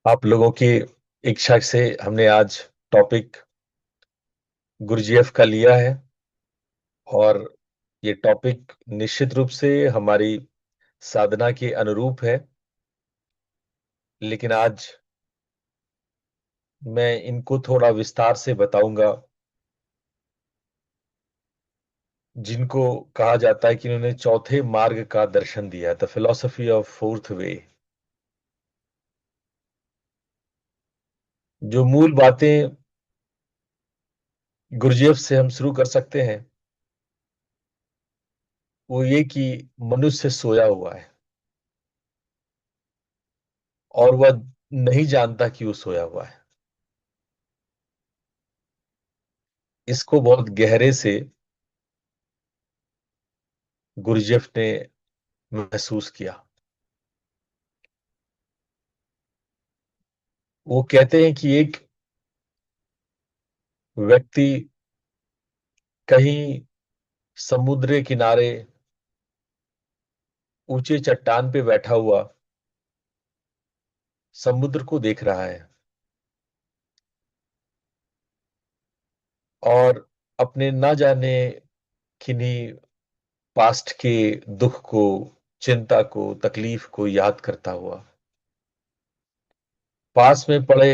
आप लोगों की इच्छा से हमने आज टॉपिक गुरजीएफ का लिया है और ये टॉपिक निश्चित रूप से हमारी साधना के अनुरूप है। लेकिन आज मैं इनको थोड़ा विस्तार से बताऊंगा, जिनको कहा जाता है कि इन्होंने चौथे मार्ग का दर्शन दिया, the philosophy of fourth way. जो मूल बातें गुरजीएफ से हम शुरू कर सकते हैं वो ये कि मनुष्य सोया हुआ है और वह नहीं जानता कि वो सोया हुआ है। इसको बहुत गहरे से गुरजेफ ने महसूस किया। वो कहते हैं कि एक व्यक्ति कहीं समुद्र किनारे ऊंचे चट्टान पे बैठा हुआ समुद्र को देख रहा है और अपने ना जाने किन्हीं पास्ट के दुख को, चिंता को, तकलीफ को याद करता हुआ पास में पड़े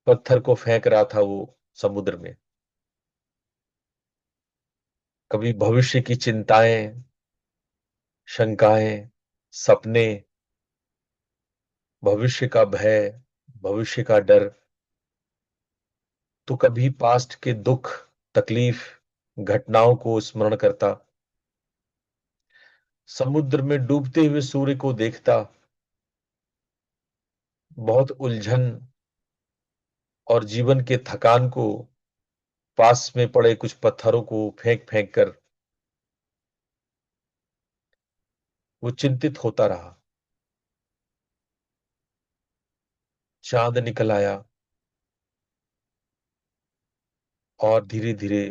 पत्थर को फेंक रहा था वो समुद्र में। कभी भविष्य की चिंताएं, शंकाएं, सपने, भविष्य का भय, भविष्य का डर, तो कभी पास्ट के दुख, तकलीफ, घटनाओं को स्मरण करता, समुद्र में डूबते हुए सूर्य को देखता, बहुत उलझन और जीवन के थकान को पास में पड़े कुछ पत्थरों को फेंक फेंक कर वो चिंतित होता रहा। चांद निकल आया और धीरे धीरे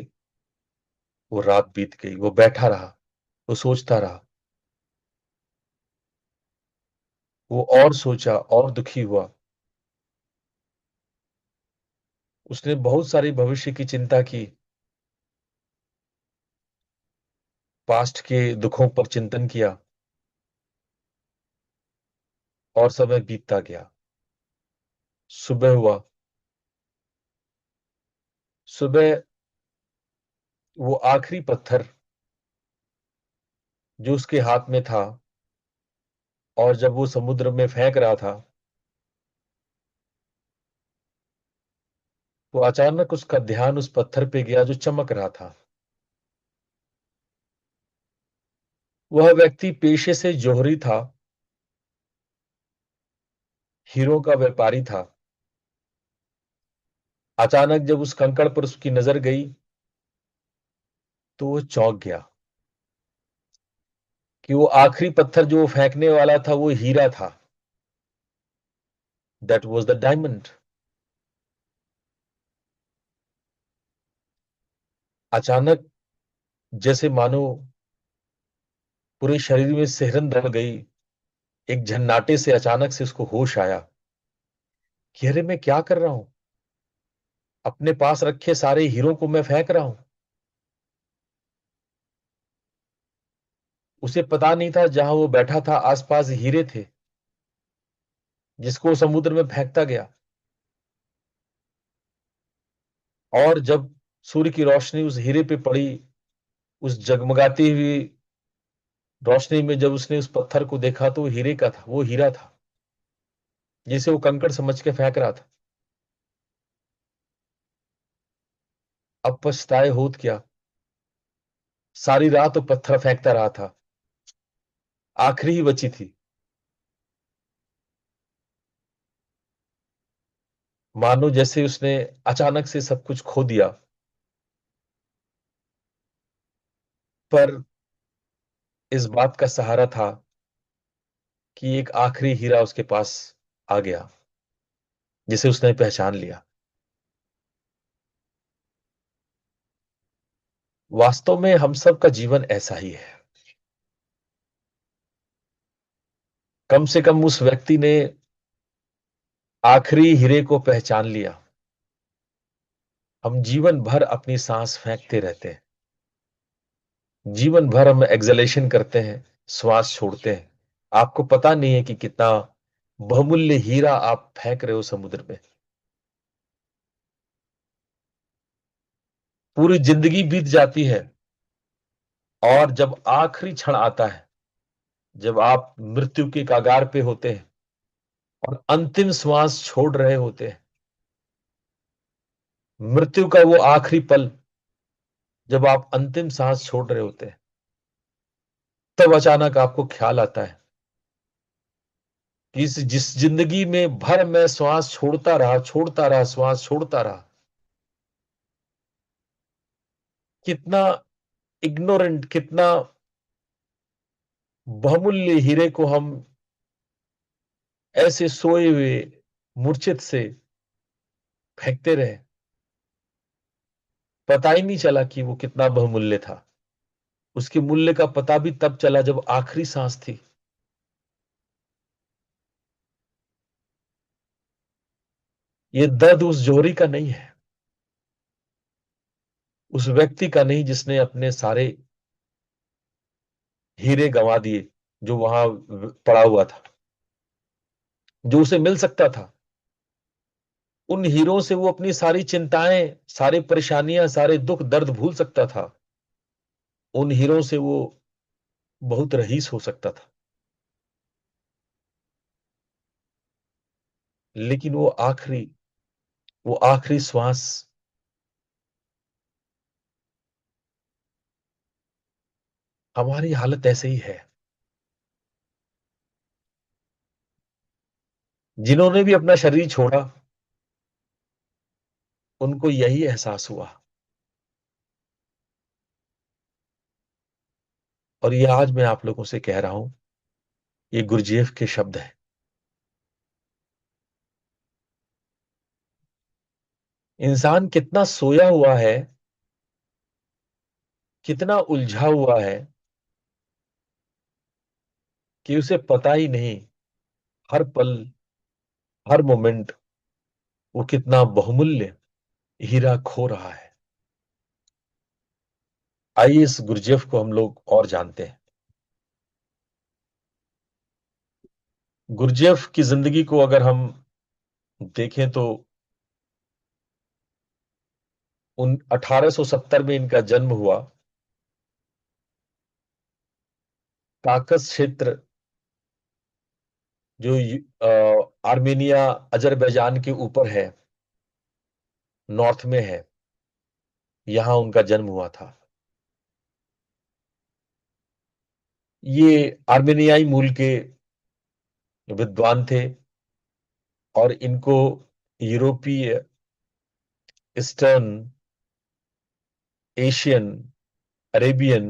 वो रात बीत गई। वो बैठा रहा, वो सोचता रहा, वो और सोचा और दुखी हुआ। उसने बहुत सारी भविष्य की चिंता की, पास्ट के दुखों पर चिंतन किया और समय बीतता गया। सुबह हुआ। सुबह वो आखिरी पत्थर जो उसके हाथ में था और जब वो समुद्र में फेंक रहा था तो अचानक उसका ध्यान उस पत्थर पे गया जो चमक रहा था। वह व्यक्ति पेशे से जौहरी था, हीरो का व्यापारी था। अचानक जब उस कंकड़ पर उसकी नजर गई तो वो चौंक गया कि वो आखिरी पत्थर जो वो फेंकने वाला था वो हीरा था। That was the diamond. अचानक जैसे मानो पूरे शरीर में सिहरन दौड़ गई। एक झन्नाटे से अचानक से उसको होश आया कि अरे मैं क्या कर रहा हूं, अपने पास रखे सारे हीरो को मैं फेंक रहा हूं। उसे पता नहीं था जहां वो बैठा था आसपास हीरे थे जिसको वो समुद्र में फेंकता गया। और जब सूर्य की रोशनी उस हीरे पे पड़ी, उस जगमगाती हुई रोशनी में जब उसने उस पत्थर को देखा तो वो हीरे का था, वो हीरा था जिसे वो कंकड़ समझ के फेंक रहा था। अब पछताए होत क्या, सारी रात वो पत्थर फेंकता रहा था, आखिरी ही बची थी। मानो जैसे उसने अचानक से सब कुछ खो दिया। पर इस बात का सहारा था कि एक आखिरी हीरा उसके पास आ गया जिसे उसने पहचान लिया। वास्तव में हम सब का जीवन ऐसा ही है। कम से कम उस व्यक्ति ने आखिरी हीरे को पहचान लिया। हम जीवन भर अपनी सांस फेंकते रहते हैं, जीवन भर हम एक्सलेशन करते हैं, श्वास छोड़ते हैं। आपको पता नहीं है कि कितना बहुमूल्य हीरा आप फेंक रहे हो समुद्र में। पूरी जिंदगी बीत जाती है और जब आखिरी क्षण आता है, जब आप मृत्यु के कगार पे होते हैं और अंतिम श्वास छोड़ रहे होते हैं, मृत्यु का वो आखिरी पल, जब आप अंतिम सांस छोड़ रहे होते हैं, तब अचानक आपको ख्याल आता है कि इस जिस जिंदगी में भर मैं श्वास छोड़ता रहा, श्वास छोड़ता रहा, कितना इग्नोरेंट, कितना बहुमूल्य हीरे को हम ऐसे सोए हुए मूर्छित से फेंकते रहे। पता ही नहीं चला कि वो कितना बहुमूल्य था। उसके मूल्य का पता भी तब चला जब आखिरी सांस थी। ये दर्द उस जोहरी का नहीं है, उस व्यक्ति का नहीं जिसने अपने सारे हीरे गंवा दिए, जो वहां पड़ा हुआ था, जो उसे मिल सकता था। उन हीरों से वो अपनी सारी चिंताएं, सारी परेशानियां, सारे दुख दर्द भूल सकता था। उन हीरों से वो बहुत रईस हो सकता था। लेकिन वो आखिरी श्वास, हमारी हालत ऐसे ही है। जिन्होंने भी अपना शरीर छोड़ा, उनको यही एहसास हुआ। और ये आज मैं आप लोगों से कह रहा हूं, ये गुरजेफ के शब्द हैं। इंसान कितना सोया हुआ है, कितना उलझा हुआ है कि उसे पता ही नहीं, हर पल, हर मोमेंट वो कितना बहुमूल्य हीरा खो रहा है। आइए इस गुरजेफ को हम लोग और जानते हैं। गुरजेफ की जिंदगी को अगर हम देखें तो उन 1870 में इनका जन्म हुआ। काकस क्षेत्र, जो आर्मेनिया, अजरबैजान के ऊपर है, नॉर्थ में है, यहां उनका जन्म हुआ था। ये आर्मेनियाई मूल के विद्वान थे और इनको यूरोपीय, ईस्टर्न, एशियन, अरेबियन,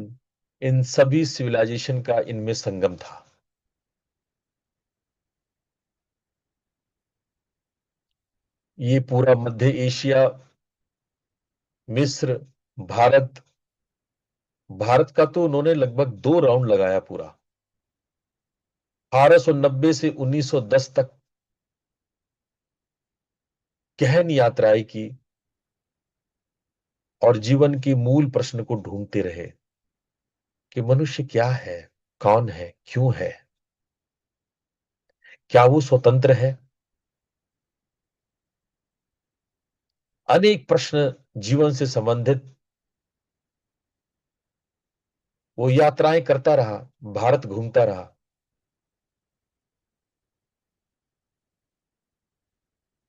इन सभी सिविलाइजेशन का इनमें संगम था। ये पूरा मध्य एशिया, मिस्र, भारत, भारत का तो उन्होंने लगभग 2 राउंड लगाया पूरा। 1890 से 1910 तक गहन यात्राएं की और जीवन के मूल प्रश्न को ढूंढते रहे कि मनुष्य क्या है, कौन है, क्यों है, क्या वो स्वतंत्र है। अनेक प्रश्न जीवन से संबंधित वो यात्राएं करता रहा, भारत घूमता रहा।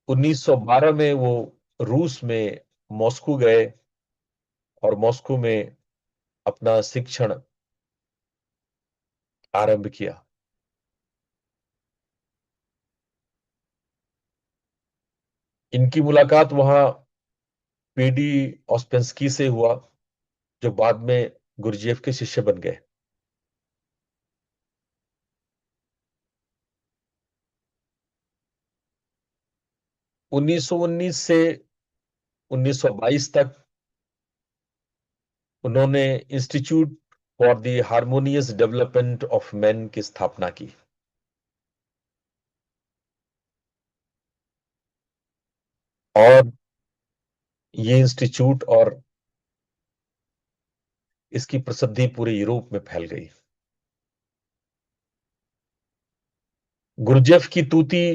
1912 में वो रूस में मॉस्को गए और मॉस्को में अपना शिक्षण आरंभ किया। इनकी मुलाकात वहां पीडी ऑस्पेंस्की से हुआ, जो बाद में गुरजेफ के शिष्य बन गए। 1919 से 1922 तक उन्होंने institute for the harmonious development of man की स्थापना की। और ये इंस्टीट्यूट और इसकी प्रसिद्धि पूरे यूरोप में फैल गई। गुरजेफ की तूती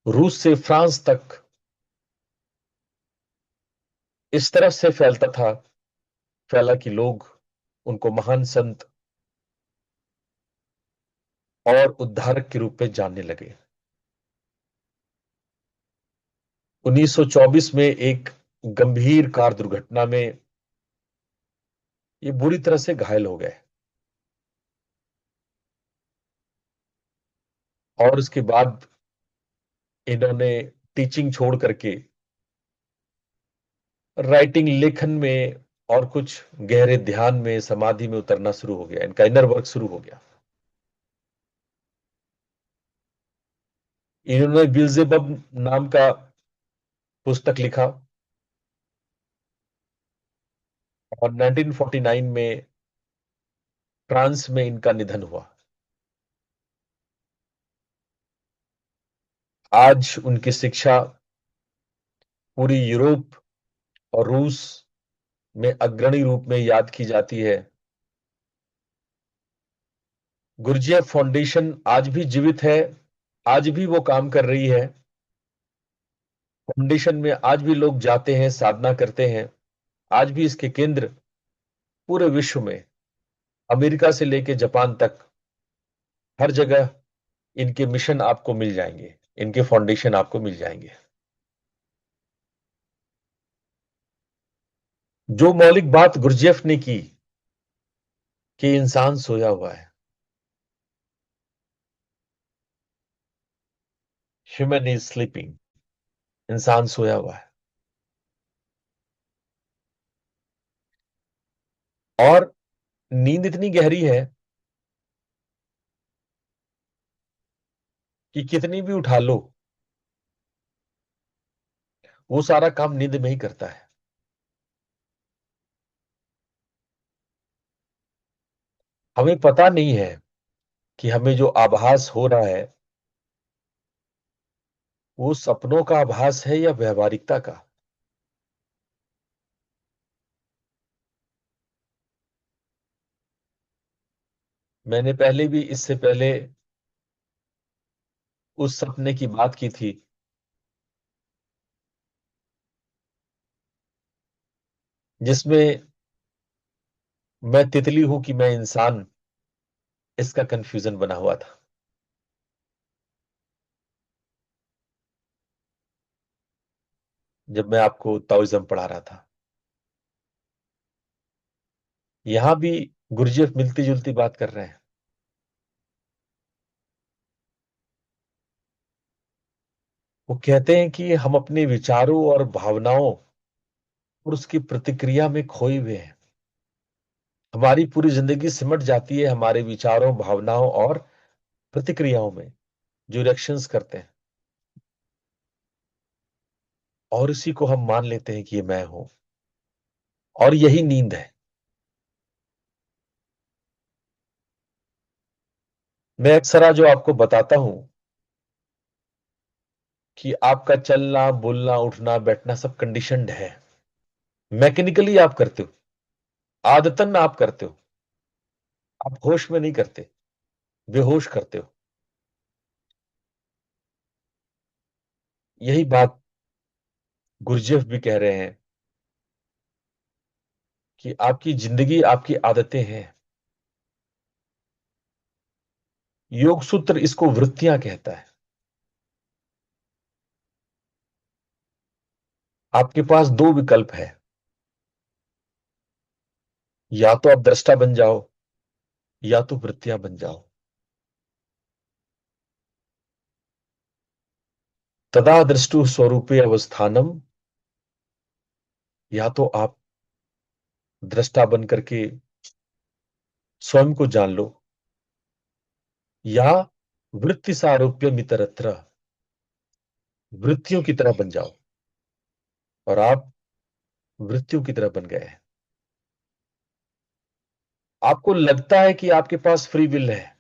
रूस से फ्रांस तक इस तरह से फैला कि लोग उनको महान संत और उद्धारक के रूप में जानने लगे। 1924 में एक गंभीर कार दुर्घटना में ये बुरी तरह से घायल हो गए, और उसके बाद इन्होंने टीचिंग छोड़ करके राइटिंग, लेखन में और कुछ गहरे ध्यान में, समाधि में उतरना शुरू हो गया। इनका इनर वर्क शुरू हो गया। इन्होंने बिल्जेबब नाम का पुस्तक लिखा, और 1949 में फ्रांस में इनका निधन हुआ। आज उनकी शिक्षा पूरी यूरोप और रूस में अग्रणी रूप में याद की जाती है। गुरजिया फाउंडेशन आज भी जीवित है, आज भी वो काम कर रही है। फाउंडेशन में आज भी लोग जाते हैं, साधना करते हैं। आज भी इसके केंद्र पूरे विश्व में, अमेरिका से लेकर जापान तक, हर जगह इनके मिशन आपको मिल जाएंगे, इनके फाउंडेशन आपको मिल जाएंगे। जो मौलिक बात गुरजेफ ने की कि इंसान सोया हुआ है, ह्यूमन इज स्लीपिंग, इंसान सोया हुआ है, और नींद इतनी गहरी है कि कितनी भी उठा लो, वो सारा काम नींद में ही करता है। हमें पता नहीं है कि हमें जो आभास हो रहा है वो सपनों का आभास है या व्यवहारिकता का। मैंने पहले भी, इससे पहले, उस सपने की बात की थी जिसमें मैं तितली हूं कि मैं इंसान, इसका कंफ्यूजन बना हुआ था। जब मैं आपको ताओइज्म पढ़ा रहा था, यहां भी गुरजेफ मिलती जुलती बात कर रहे हैं। वो कहते हैं कि हम अपने विचारों और भावनाओं और उसकी प्रतिक्रिया में खोए हुए हैं। हमारी पूरी जिंदगी सिमट जाती है हमारे विचारों, भावनाओं और प्रतिक्रियाओं में, जो रिएक्शंस करते हैं, और इसी को हम मान लेते हैं कि ये मैं हूं, और यही नींद है। मैं अक्सर जो आपको बताता हूं कि आपका चलना, बोलना, उठना, बैठना सब कंडीशनड है। मैकेनिकली आप करते हो, आदतन आप करते हो, आप होश में नहीं करते, बेहोश करते हो। यही बात गुरजेफ भी कह रहे हैं कि आपकी जिंदगी आपकी आदतें हैं। योग सूत्र इसको वृत्तियां कहता है। आपके पास दो विकल्प है, या तो आप दृष्टा बन जाओ, या तो वृत्तियां बन जाओ। तदा दृष्टु स्वरूपे अवस्थानम, या तो आप दृष्टा बन करके स्वयं को जान लो, या वृत्ति सारूप्य मितरत्र, वृत्तियों की तरह बन जाओ। और आप वृत्तियों की तरह बन गए हैं। आपको लगता है कि आपके पास फ्री विल है,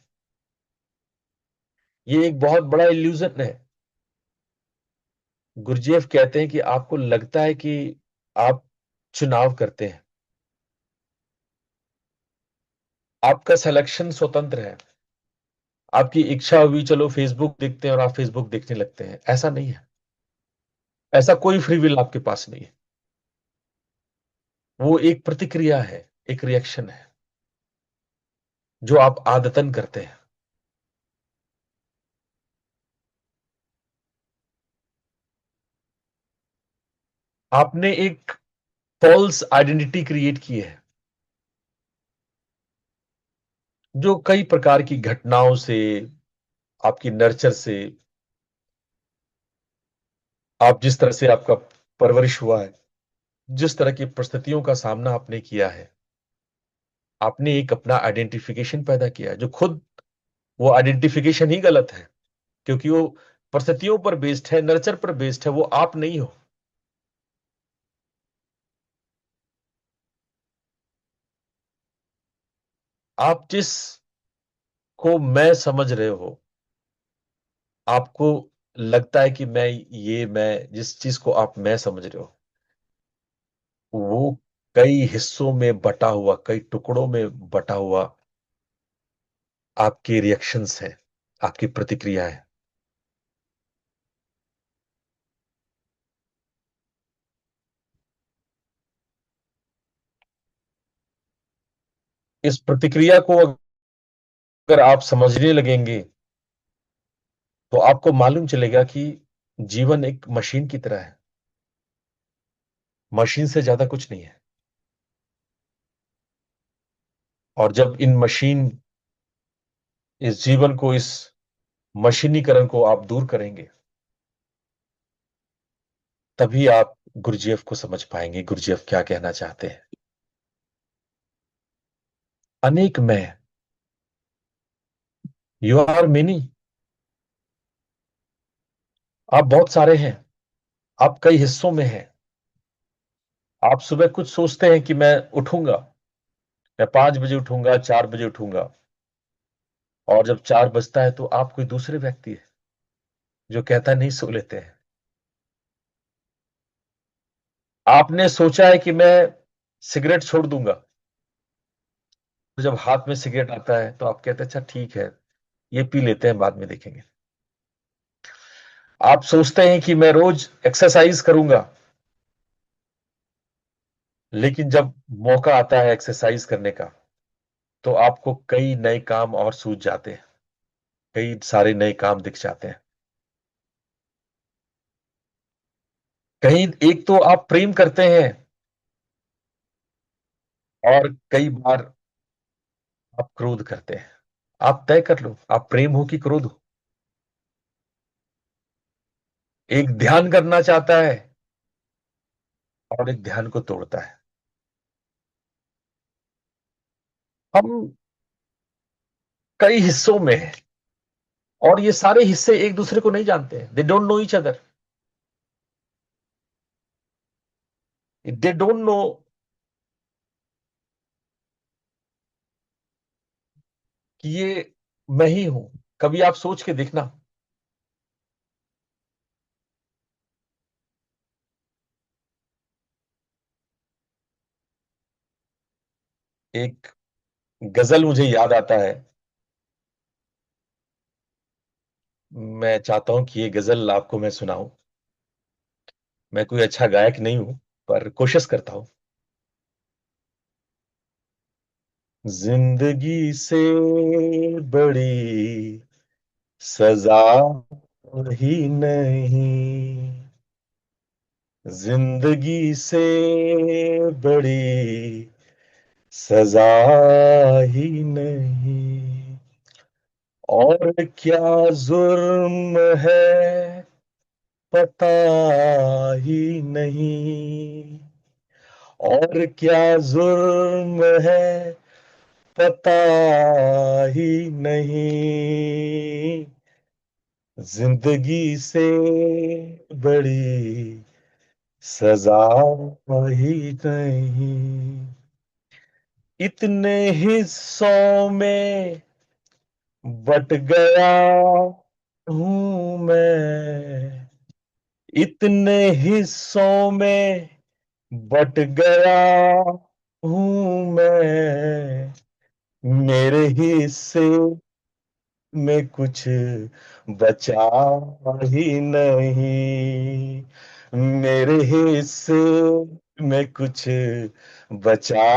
ये एक बहुत बड़ा इल्यूजन है। गुरजेफ कहते हैं कि आपको लगता है कि आप चुनाव करते हैं, आपका सिलेक्शन स्वतंत्र है, आपकी इच्छा हुई चलो फेसबुक देखते हैं और आप फेसबुक देखने लगते हैं। ऐसा नहीं है। ऐसा कोई फ्री विल आपके पास नहीं है। वो एक प्रतिक्रिया है, एक रिएक्शन है जो आप आदतन करते हैं। आपने एक फॉल्स आइडेंटिटी क्रिएट की है, जो कई प्रकार की घटनाओं से, आपकी नर्चर से, आप जिस तरह से आपका परवरिश हुआ है, जिस तरह की परिस्थितियों का सामना आपने किया है, आपने एक अपना आइडेंटिफिकेशन पैदा किया है, जो खुद वो आइडेंटिफिकेशन ही गलत है, क्योंकि वो परिस्थितियों पर बेस्ड है, नर्चर पर बेस्ड है, वो आप नहीं हो। आप जिस को मैं समझ रहे हो, आपको लगता है कि मैं जिस चीज को आप मैं समझ रहे हो, वो कई हिस्सों में बटा हुआ, कई टुकड़ों में बटा हुआ आपके रिएक्शंस हैं, आपकी प्रतिक्रिया है। इस प्रतिक्रिया को अगर आप समझने लगेंगे तो आपको मालूम चलेगा कि जीवन एक मशीन की तरह है। मशीन से ज्यादा कुछ नहीं है। और जब इन मशीन इस जीवन को, इस मशीनीकरण को आप दूर करेंगे, तभी आप गुरजेफ को समझ पाएंगे, गुरजेफ क्या कहना चाहते हैं। अनेक मैं, यू आर मेनी। आप बहुत सारे हैं, आप कई हिस्सों में हैं। आप सुबह कुछ सोचते हैं कि मैं उठूंगा, मैं 5 बजे उठूंगा, 4 बजे उठूंगा, और जब 4 बजता है तो आप कोई दूसरे व्यक्ति है जो कहता है नहीं, सो लेते हैं। आपने सोचा है कि मैं सिगरेट छोड़ दूंगा, तो जब हाथ में सिगरेट आता है तो आप कहते हैं अच्छा ठीक है, ये पी लेते हैं, बाद में देखेंगे। आप सोचते हैं कि मैं रोज एक्सरसाइज करूंगा, लेकिन जब मौका आता है एक्सरसाइज करने का, तो आपको कई नए काम और सूझ जाते हैं, कई सारे नए काम दिख जाते हैं। कहीं एक तो आप प्रेम करते हैं, और कई बार आप क्रोध करते हैं। आप तय कर लो, आप प्रेम हो कि क्रोध हो। एक ध्यान करना चाहता है और एक ध्यान को तोड़ता है। हम कई हिस्सों में हैं, और ये सारे हिस्से एक दूसरे को नहीं जानते हैं। They don't know each other. They don't know कि ये मैं ही हूं। कभी आप सोच के देखना, एक गजल मुझे याद आता है। मैं चाहता हूं कि ये गजल आपको मैं सुनाऊं। मैं कोई अच्छा गायक नहीं हूं, पर कोशिश करता हूं। जिंदगी से बड़ी सजा ही नहीं, जिंदगी से बड़ी सजा ही नहीं। और क्या जुर्म है पता ही नहीं, और क्या जुर्म है पता ही नहीं, जिंदगी से बड़ी सजा ही नहीं। इतने हिस्सों में बट गया हूं मैं, इतने हिस्सों में बट गया हूं मैं, मेरे हिस्से में कुछ बचा ही नहीं, मेरे हिस्से में कुछ बचा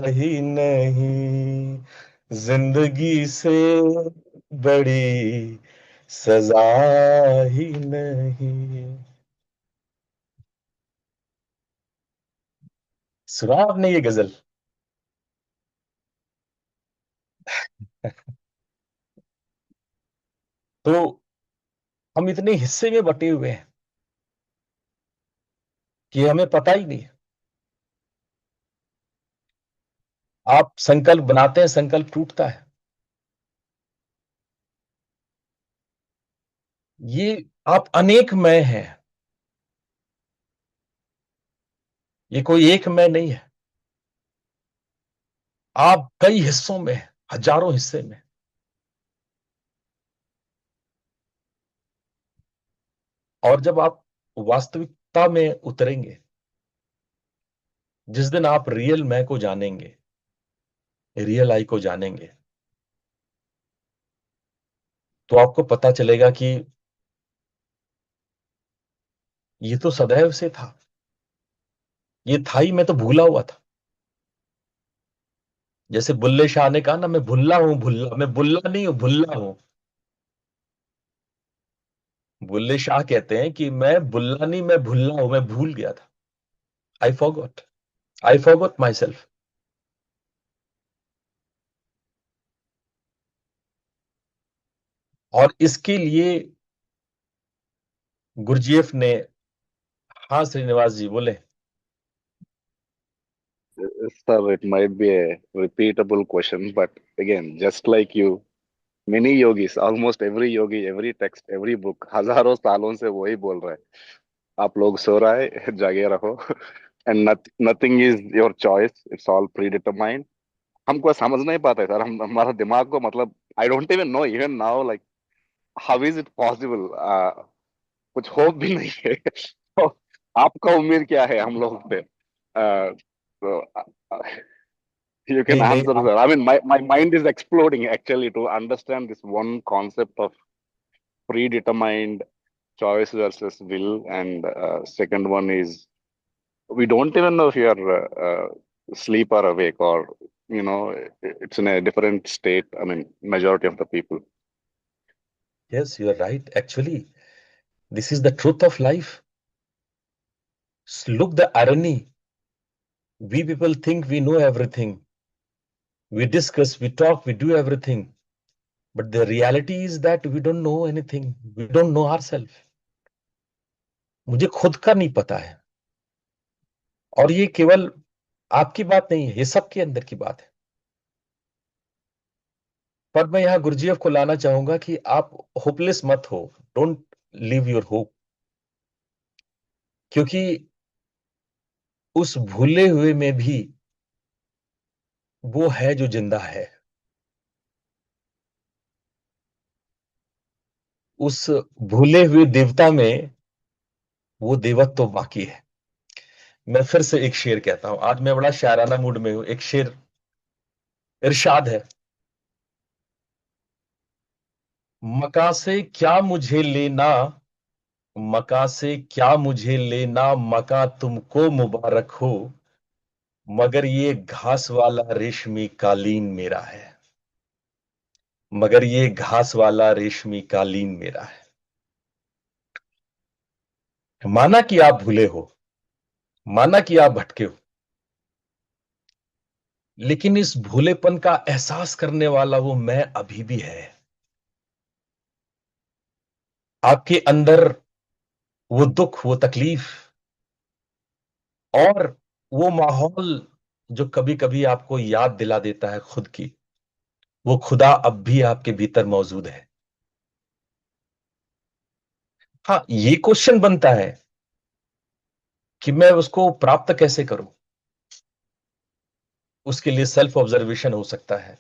ही नहीं, जिंदगी से बड़ी सजा ही नहीं। सुना आपने ये गजल? तो हम इतने हिस्से में बटे हुए हैं कि हमें पता ही नहीं है। आप संकल्प बनाते हैं, संकल्प टूटता है। ये आप अनेक मैं हैं, ये कोई एक मैं नहीं है। आप कई हिस्सों में हैं, हजारों हिस्से में। और जब आप वास्तविकता में उतरेंगे, जिस दिन आप रियल मैं को जानेंगे, रियल आई को जानेंगे, तो आपको पता चलेगा कि ये तो सदैव से था, ये था ही, मैं तो भूला हुआ था। जैसे बुल्ले शाह ने कहा ना, मैं भुल्ला हूं, भुल्ला, मैं बुल्ला नहीं हूं, भुल्ला हूं। बुल्ले शाह कहते हैं कि मैं बुल्ला नहीं, मैं भुल्ला हूं, मैं भूल गया था। I forgot, I forgot my self. और इसके लिए गुरजीएफ ने, हाँ श्रीनिवास जी बोले। Sir, it might be a repeatable question, but again, just like you, many yogis, almost every yogi, every text, every book, हजारों सालों से वही बोल रहा है, आप लोग सो रहा है, जागे रहो, and nothing is your choice, it's all predetermined. हमको समझ नहीं पाता है सर, हम हमारा दिमाग को मतलब I don't even know even now like how is it possible, कुछ होप भी नहीं है। तो आपका उम्मीद क्या है हम लोग पे? तो you can नहीं नहीं, answer, sir. I mean, my mind is exploding actually to understand this one concept of predetermined choice versus will. And second one is we don't even know if you are asleep or awake, or, it's in a different state. I mean, majority of the people. Yes you are right, actually this is the truth of life. Look the irony, we people think we know everything, we discuss, we talk, we do everything, but the reality is that we don't know anything, we don't know ourselves। मुझे खुद का नहीं पता है। और ये केवल आपकी बात नहीं है, ये सबके अंदर की बात है। पर मैं यहां गुरजीएफ को लाना चाहूंगा कि आप होपलेस मत हो, डोंट लीव योर होप। क्योंकि उस भूले हुए में भी वो है जो जिंदा है, उस भूले हुए देवता में वो देवत्व तो बाकी है। मैं फिर से एक शेर कहता हूं, आज मैं बड़ा शायराना मूड में हूं। एक शेर इरशाद है, मका से क्या मुझे लेना, मका से क्या मुझे लेना, मका तुमको मुबारक हो, मगर ये घास वाला रेशमी कालीन मेरा है, मगर ये घास वाला रेशमी कालीन मेरा है। माना कि आप भूले हो, माना कि आप भटके हो, लेकिन इस भूलेपन का एहसास करने वाला वो मैं अभी भी है। आपके अंदर वो दुख, वो तकलीफ और वो माहौल जो कभी कभी आपको याद दिला देता है खुद की, वो खुदा अब भी आपके भीतर मौजूद है। हाँ, ये क्वेश्चन बनता है कि मैं उसको प्राप्त कैसे करूं। उसके लिए सेल्फ ऑब्जर्वेशन हो सकता है,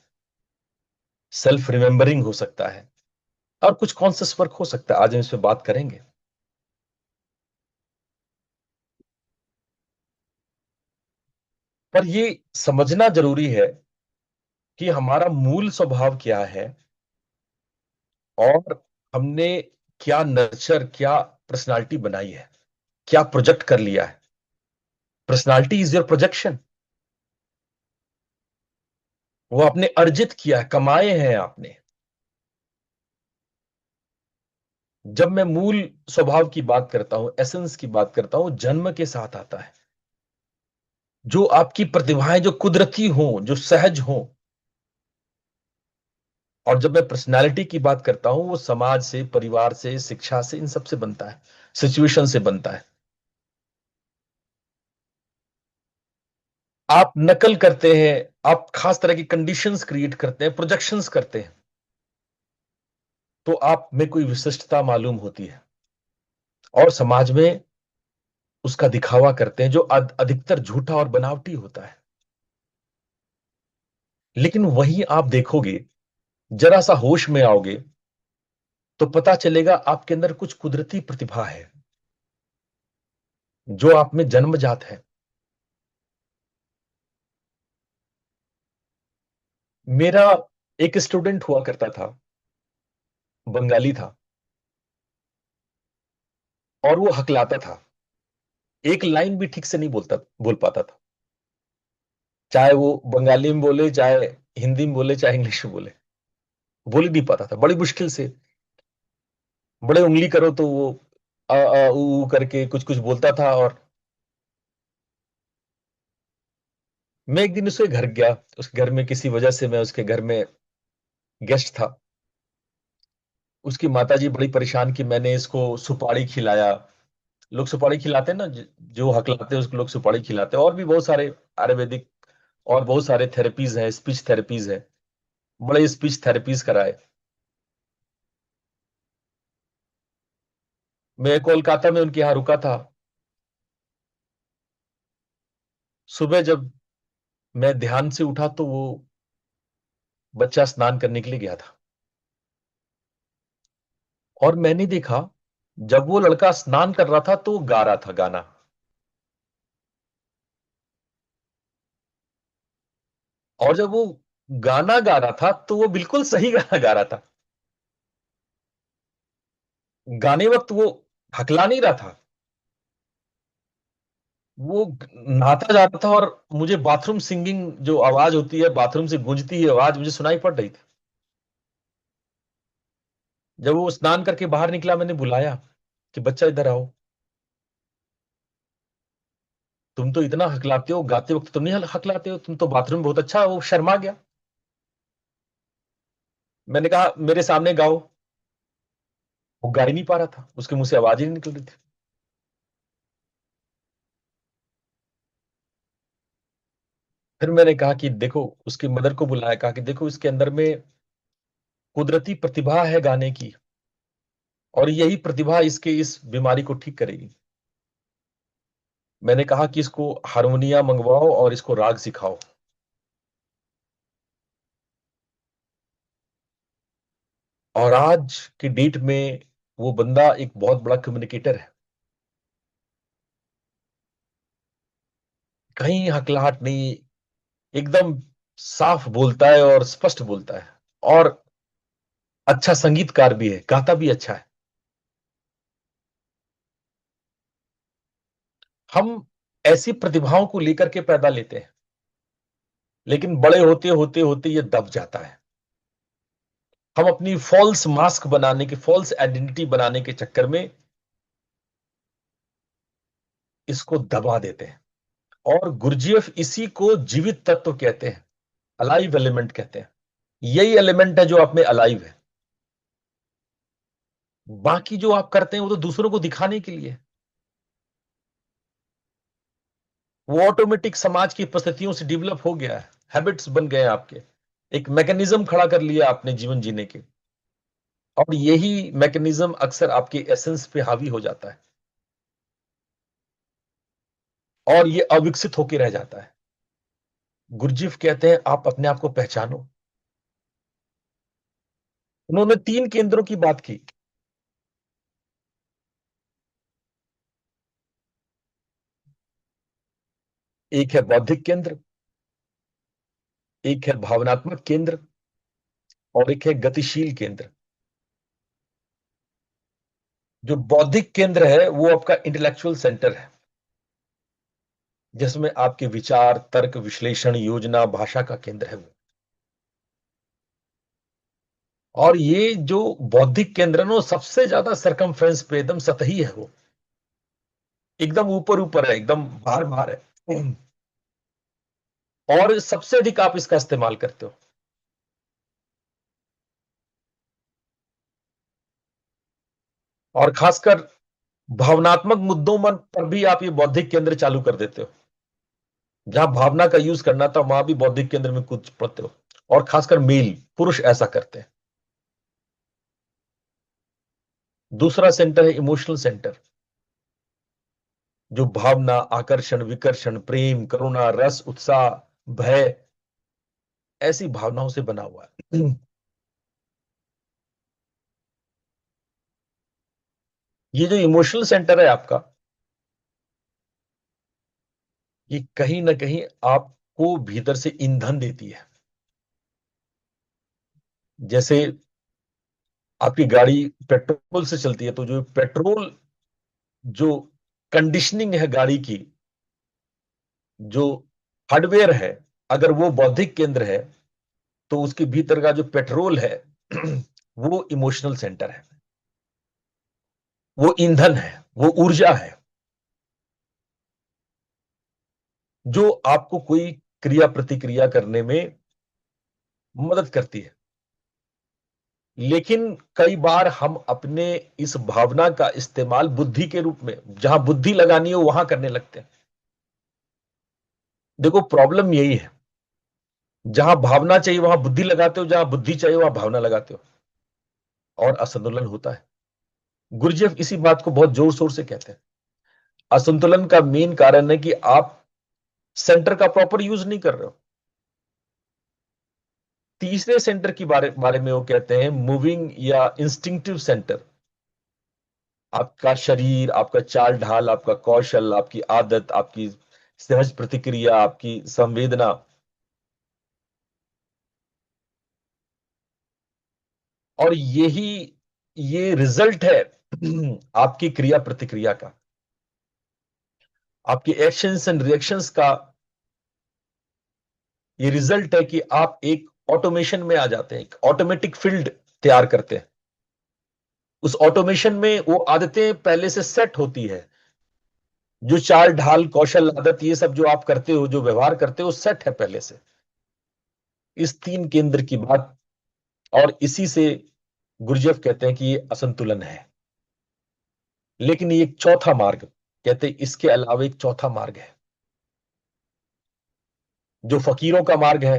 सेल्फ रिमेंबरिंग हो सकता है, और कुछ कॉन्शियस वर्क हो सकता है। आज हम इस पे बात करेंगे। पर ये समझना जरूरी है कि हमारा मूल स्वभाव क्या है, और हमने क्या नर्चर, क्या पर्सनालिटी बनाई है, क्या प्रोजेक्ट कर लिया है। Personality is your projection. वो आपने अर्जित किया है, कमाए हैं आपने। जब मैं मूल स्वभाव की बात करता हूं, एसेंस की बात करता हूं, जन्म के साथ आता है। जो आपकी प्रतिभाएं जो कुदरती हों, जो सहज हों। और जब मैं पर्सनालिटी की बात करता हूं, वो समाज से, परिवार से, शिक्षा से, इन सब से बनता है, सिचुएशन से बनता है। आप नकल करते हैं, आप खास तरह की कंडीशंस क्रिएट करते हैं, प्रोजेक्शंस करते हैं, तो आप में कोई विशिष्टता मालूम होती है, और समाज में उसका दिखावा करते हैं, जो अधिकतर झूठा और बनावटी होता है। लेकिन वहीं आप देखोगे, जरा सा होश में आओगे, तो पता चलेगा आपके अंदर कुछ कुदरती प्रतिभा है, जो आप में जन्मजात है। मेरा एक स्टूडेंट हुआ करता था, बंगाली था, और वो हकलाता था। एक लाइन भी ठीक से नहीं बोल पाता था। चाहे वो बंगाली में बोले, चाहे हिंदी में बोले, चाहे इंग्लिश में बोले, बोल ही नहीं पाता था, बड़ी मुश्किल से। बड़े उंगली करो तो वो ऊ करके कुछ कुछ बोलता था। और मैं एक दिन उसके घर गया। उसके घर में किसी वजह से मैं उसके घर में गेस्ट था। उसकी माताजी बड़ी परेशान कि मैंने इसको सुपारी खिलाया। लोग सुपारी खिलाते हैं ना, जो हकलाते हैं उसको लोग सुपारी खिलाते हैं। और भी बहुत सारे आयुर्वेदिक और बहुत सारे थेरेपीज हैं, स्पीच थेरेपीज है। बड़े स्पीच थेरेपीज कराए। मैं कोलकाता में उनके यहाँ रुका था। सुबह जब मैं ध्यान से उठा तो वो बच्चा स्नान करने के लिए गया था। और मैंने देखा, जब वो लड़का स्नान कर रहा था तो वो गा रहा था गाना। और जब वो गाना गा रहा था तो वो बिल्कुल सही गाना गा रहा था। गाने वक्त वो हकला नहीं रहा था। वो नहाता जा रहा था, और मुझे बाथरूम सिंगिंग जो आवाज होती है, बाथरूम से गूंजती है आवाज, मुझे सुनाई पड़ रही थी। जब वो स्नान करके बाहर निकला, मैंने बुलाया कि बच्चा इधर आओ। तुम तो इतना हकलाते हो, गाते वक्त तुम नहीं हकलाते हो, तुम तो बाथरूम बहुत अच्छा। वो शर्मा गया। मैंने कहा मेरे सामने गाओ। वो गा ही नहीं पा रहा था, उसके मुंह से आवाज ही नहीं निकल रही थी। फिर मैंने कहा कि देखो, उसकी मदर को बुलाया, कहा कि देखो इसके अंदर में कुदरती प्रतिभा है गाने की, और यही प्रतिभा इसके इस बीमारी को ठीक करेगी। मैंने कहा कि इसको हारमोनिया मंगवाओ और इसको राग सिखाओ। और आज की डेट में वो बंदा एक बहुत बड़ा कम्युनिकेटर है। कहीं हकलाहट नहीं, एकदम साफ बोलता है और स्पष्ट बोलता है। और अच्छा संगीतकार भी है, गाता भी अच्छा है। हम ऐसी प्रतिभाओं को लेकर के पैदा लेते हैं, लेकिन बड़े होते होते होते ये दब जाता है। हम अपनी फॉल्स मास्क बनाने के, फॉल्स आइडेंटिटी बनाने के चक्कर में इसको दबा देते हैं। और गुरजीएफ इसी को जीवित तत्व कहते हैं, अलाइव एलिमेंट कहते हैं। यही एलिमेंट है जो आप में अलाइव है। बाकी जो आप करते हैं वो तो दूसरों को दिखाने के लिए है। वो ऑटोमेटिक समाज की परिस्थितियों से डेवलप हो गया है, हैबिट्स बन गए हैं आपके। एक मैकेनिज्म खड़ा कर लिया आपने जीवन जीने के। और यही मैकेनिज्म अक्सर आपके एसेंस पे हावी हो जाता है, और ये अविकसित होकर रह जाता है। गुरजीफ कहते हैं आप अपने आप को पहचानो। उन्होंने 3 केंद्रों की बात की। एक है बौद्धिक केंद्र, एक है भावनात्मक केंद्र और एक है गतिशील केंद्र। जो बौद्धिक केंद्र है वो आपका इंटेलेक्चुअल सेंटर है, जिसमें आपके विचार, तर्क, विश्लेषण, योजना, भाषा का केंद्र है वो। और ये जो बौद्धिक केंद्र है ना, वो सबसे ज्यादा सरकमफ्रेंस पे एकदम सतही है वो, एकदम ऊपर ऊपर है, एकदम बाहर बाहर है। और सबसे अधिक आप इसका इस्तेमाल करते हो। और खासकर भावनात्मक मुद्दों पर भी आप ये बौद्धिक केंद्र चालू कर देते हो। जहां भावना का यूज करना था वहां भी बौद्धिक केंद्र में कूद पड़ते हो। और खासकर मेल पुरुष ऐसा करते हैं। दूसरा सेंटर है इमोशनल सेंटर, जो भावना, आकर्षण, विकर्षण, प्रेम, करुणा, रस, उत्साह, भय, ऐसी भावनाओं से बना हुआ है। ये जो इमोशनल सेंटर है आपका, ये कहीं ना कहीं आपको भीतर से ईंधन देती है। जैसे आपकी गाड़ी पेट्रोल से चलती है, तो जो पेट्रोल, जो कंडीशनिंग है गाड़ी की, जो हार्डवेयर है, अगर वो बौद्धिक केंद्र है, तो उसके भीतर का जो पेट्रोल है वो इमोशनल सेंटर है। वो ईंधन है, वो ऊर्जा है, जो आपको कोई क्रिया प्रतिक्रिया करने में मदद करती है। लेकिन कई बार हम अपने इस भावना का इस्तेमाल बुद्धि के रूप में, जहां बुद्धि लगानी हो वहां करने लगते हैं। देखो, प्रॉब्लम यही है, जहां भावना चाहिए वहां बुद्धि लगाते हो, जहां बुद्धि चाहिए वहां भावना लगाते हो, और असंतुलन होता है। गुरजेफ इसी बात को बहुत जोर शोर से कहते हैं। असंतुलन का मेन कारण है कि आप सेंटर का प्रॉपर यूज नहीं कर रहे हो। तीसरे सेंटर की बारे में वो कहते हैं मूविंग या इंस्टिंक्टिव सेंटर। आपका शरीर, आपका चाल ढाल, आपका कौशल, आपकी आदत, आपकी सहज प्रतिक्रिया, आपकी संवेदना, और यही ये रिजल्ट है आपकी क्रिया प्रतिक्रिया का, आपके एक्शंस एंड रिएक्शंस का। ये रिजल्ट है कि आप एक ऑटोमेशन में आ जाते हैं, एक ऑटोमेटिक फील्ड तैयार करते हैं। उस ऑटोमेशन में वो आदतें पहले से सेट होती है। जो चाल ढाल, कौशल, आदत, ये सब जो आप करते हो, जो व्यवहार करते हो, सेट है पहले से। इस तीन केंद्र की बात, और इसी से गुरजेफ कहते हैं कि ये असंतुलन है। लेकिन ये एक चौथा मार्ग, कहते हैं इसके अलावा एक चौथा मार्ग है, जो फकीरों का मार्ग है,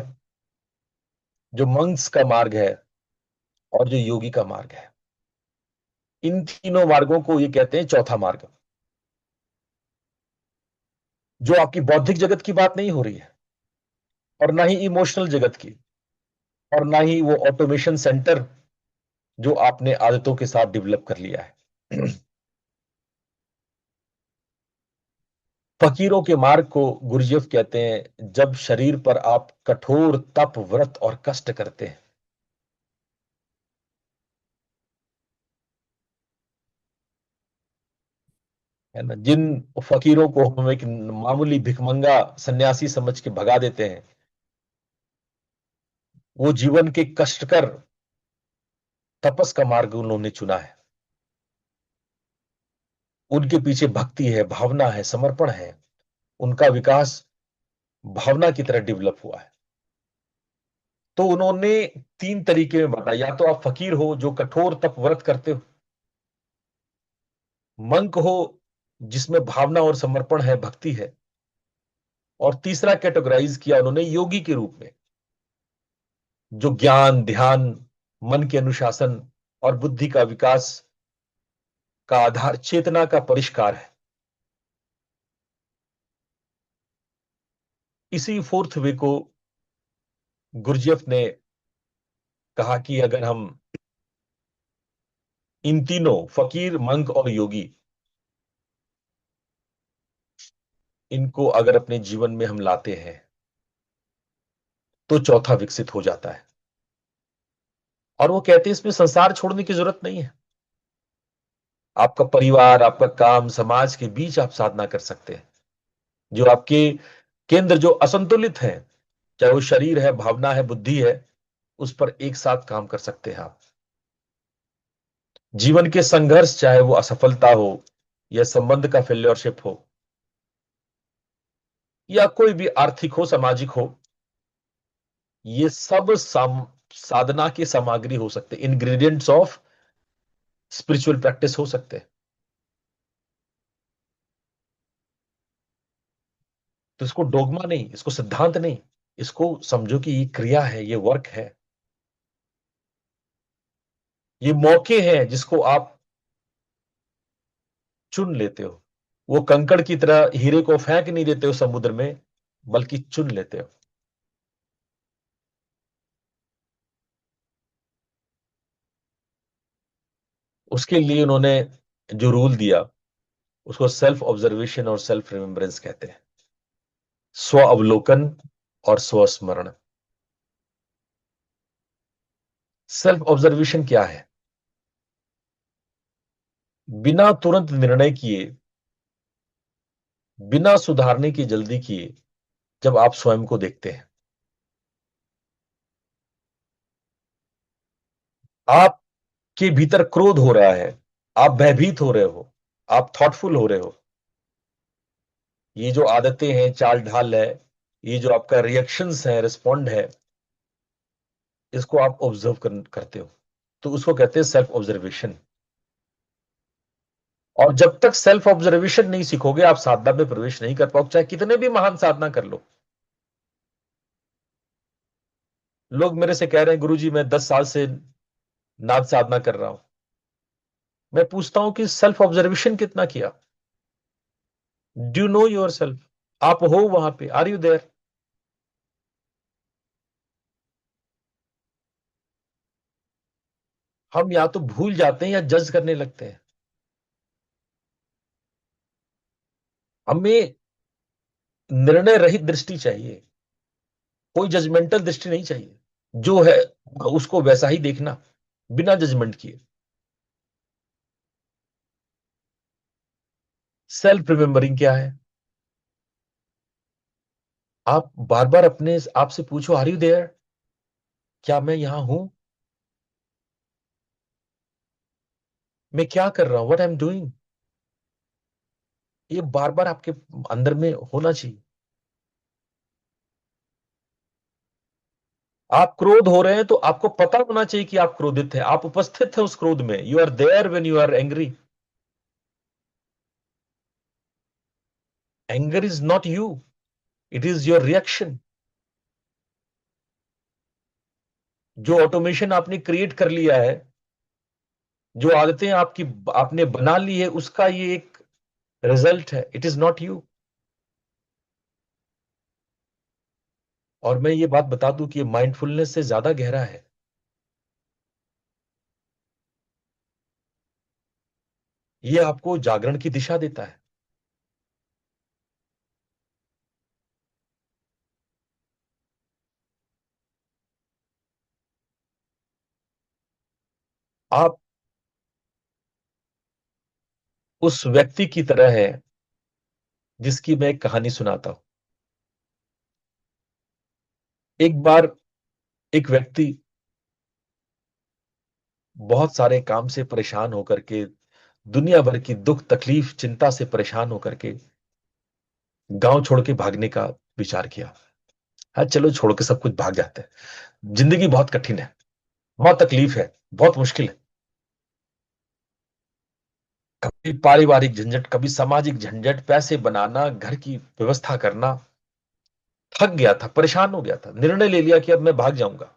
जो मंक्स का मार्ग है, और जो योगी का मार्ग है। इन तीनों मार्गों को ये कहते हैं चौथा मार्ग। जो आपकी बौद्धिक जगत की बात नहीं हो रही है, और ना ही इमोशनल जगत की, और ना ही वो ऑटोमेशन सेंटर जो आपने आदतों के साथ डेवलप कर लिया है। फकीरों के मार्ग को गुरजेफ कहते हैं जब शरीर पर आप कठोर तप, व्रत और कष्ट करते हैं, है ना। जिन फकीरों को हम एक मामूली भिखमंगा सन्यासी समझ के भगा देते हैं, वो जीवन के कष्टकर तपस का मार्ग उन्होंने चुना है। उनके पीछे भक्ति है, भावना है, समर्पण है। उनका विकास भावना की तरह डेवलप हुआ है। तो उन्होंने तीन तरीके में बताया, या तो आप फकीर हो जो कठोर तप व्रत करते हो, मंक हो जिसमें भावना और समर्पण है, भक्ति है, और तीसरा कैटेगराइज किया उन्होंने योगी के रूप में, जो ज्ञान, ध्यान, मन के अनुशासन और बुद्धि का विकास का आधार चेतना का परिष्कार है। इसी फोर्थ वे को गुरजेफ ने कहा कि अगर हम इन तीनों फकीर, मंक और योगी, इनको अगर अपने जीवन में हम लाते हैं, तो चौथा विकसित हो जाता है। और वो कहते हैं इसमें संसार छोड़ने की जरूरत नहीं है। आपका परिवार, आपका काम, समाज के बीच आप साधना कर सकते हैं। जो आपके केंद्र जो असंतुलित है, चाहे वो शरीर है, भावना है, बुद्धि है, उस पर एक साथ काम कर सकते हैं आप। जीवन के संघर्ष, चाहे वो असफलता हो या संबंध का फेल्योरशिप हो या कोई भी आर्थिक हो, सामाजिक हो, ये सब साधना की सामग्री हो सकते, इंग्रेडिएंट्स ऑफ स्पिरिचुअल प्रैक्टिस हो सकते हैं। तो इसको डोगमा नहीं, इसको सिद्धांत नहीं, इसको समझो कि ये क्रिया है, ये वर्क है, ये मौके हैं जिसको आप चुन लेते हो। वो कंकड़ की तरह हीरे को फेंक नहीं देते हो समुद्र में, बल्कि चुन लेते हो। उसके लिए उन्होंने जो रूल दिया, उसको सेल्फ ऑब्जर्वेशन और सेल्फ रिमेम्बरेंस कहते हैं। स्व अवलोकन और स्वस्मरण। सेल्फ ऑब्जर्वेशन क्या है? बिना तुरंत निर्णय किए, बिना सुधारने की जल्दी किए, जब आप स्वयं को देखते हैं, आपके भीतर क्रोध हो रहा है, आप भयभीत हो रहे हो, आप थॉटफुल हो रहे हो, ये जो आदतें हैं, चाल ढाल है, ये जो आपका रिएक्शंस है, रिस्पॉन्ड है, इसको आप ऑब्जर्व करते हो, तो उसको कहते हैं सेल्फ ऑब्जर्वेशन। और जब तक सेल्फ ऑब्जर्वेशन नहीं सीखोगे, आप साधना में प्रवेश नहीं कर पाओगे, चाहे कितने भी महान साधना कर लो। लोग मेरे से कह रहे हैं गुरुजी मैं 10 साल से नाद साधना कर रहा हूं। मैं पूछता हूं कि सेल्फ ऑब्जर्वेशन कितना किया? Do know your self? आप हो वहां पे? Are you there? हम या तो भूल जाते हैं या जज करने लगते हैं। हमें निर्णय रहित दृष्टि चाहिए, कोई जजमेंटल दृष्टि नहीं चाहिए। जो है उसको वैसा ही देखना, बिना जजमेंट किए। सेल्फ रिमेंबरिंग क्या है? आप बार बार अपने आप से पूछो, आर यू देयर? क्या मैं यहां हूं? मैं क्या कर रहा हूं? What I am doing? ये बार बार आपके अंदर में होना चाहिए। आप क्रोध हो रहे हैं तो आपको पता होना चाहिए कि आप क्रोधित हैं, आप उपस्थित हैं उस क्रोध में। You are there when you are angry. Anger is not you, it is your reaction. जो ऑटोमेशन आपने क्रिएट कर लिया है, जो आदतें आपकी आपने बना ली है, उसका ये एक रिजल्ट है। It is not you. और मैं ये बात बता दूं कि ये माइंडफुलनेस से ज्यादा गहरा है। ये आपको जागरण की दिशा देता है। आप उस व्यक्ति की तरह है जिसकी मैं एक कहानी सुनाता हूं। एक बार एक व्यक्ति बहुत सारे काम से परेशान होकर के, दुनिया भर की दुख तकलीफ चिंता से परेशान होकर के गांव छोड़ के भागने का विचार किया। हाँ चलो, छोड़ के सब कुछ भाग जाते हैं। जिंदगी बहुत कठिन है, बहुत तकलीफ है, बहुत मुश्किल है। कभी पारिवारिक झंझट, कभी सामाजिक झंझट, पैसे बनाना, घर की व्यवस्था करना। थक गया था, परेशान हो गया था, निर्णय ले लिया कि अब मैं भाग जाऊंगा।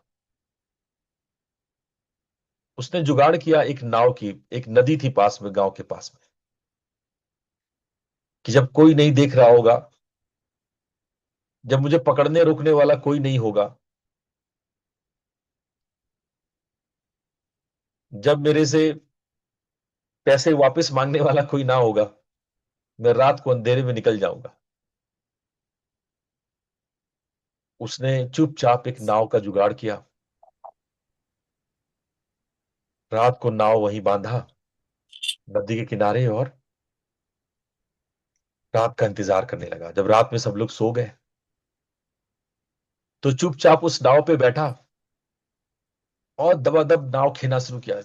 उसने जुगाड़ किया एक नाव की। एक नदी थी पास में, गांव के पास में, कि जब कोई नहीं देख रहा होगा, जब मुझे पकड़ने रोकने वाला कोई नहीं होगा, जब मेरे से पैसे वापस मांगने वाला कोई ना होगा, मैं रात को अंधेरे में निकल जाऊंगा। उसने चुपचाप एक नाव का जुगाड़ किया, रात को नाव वहीं बांधा नदी के किनारे, और रात का इंतजार करने लगा। जब रात में सब लोग सो गए तो चुपचाप उस नाव पे बैठा और दबादब नाव खेना शुरू किया।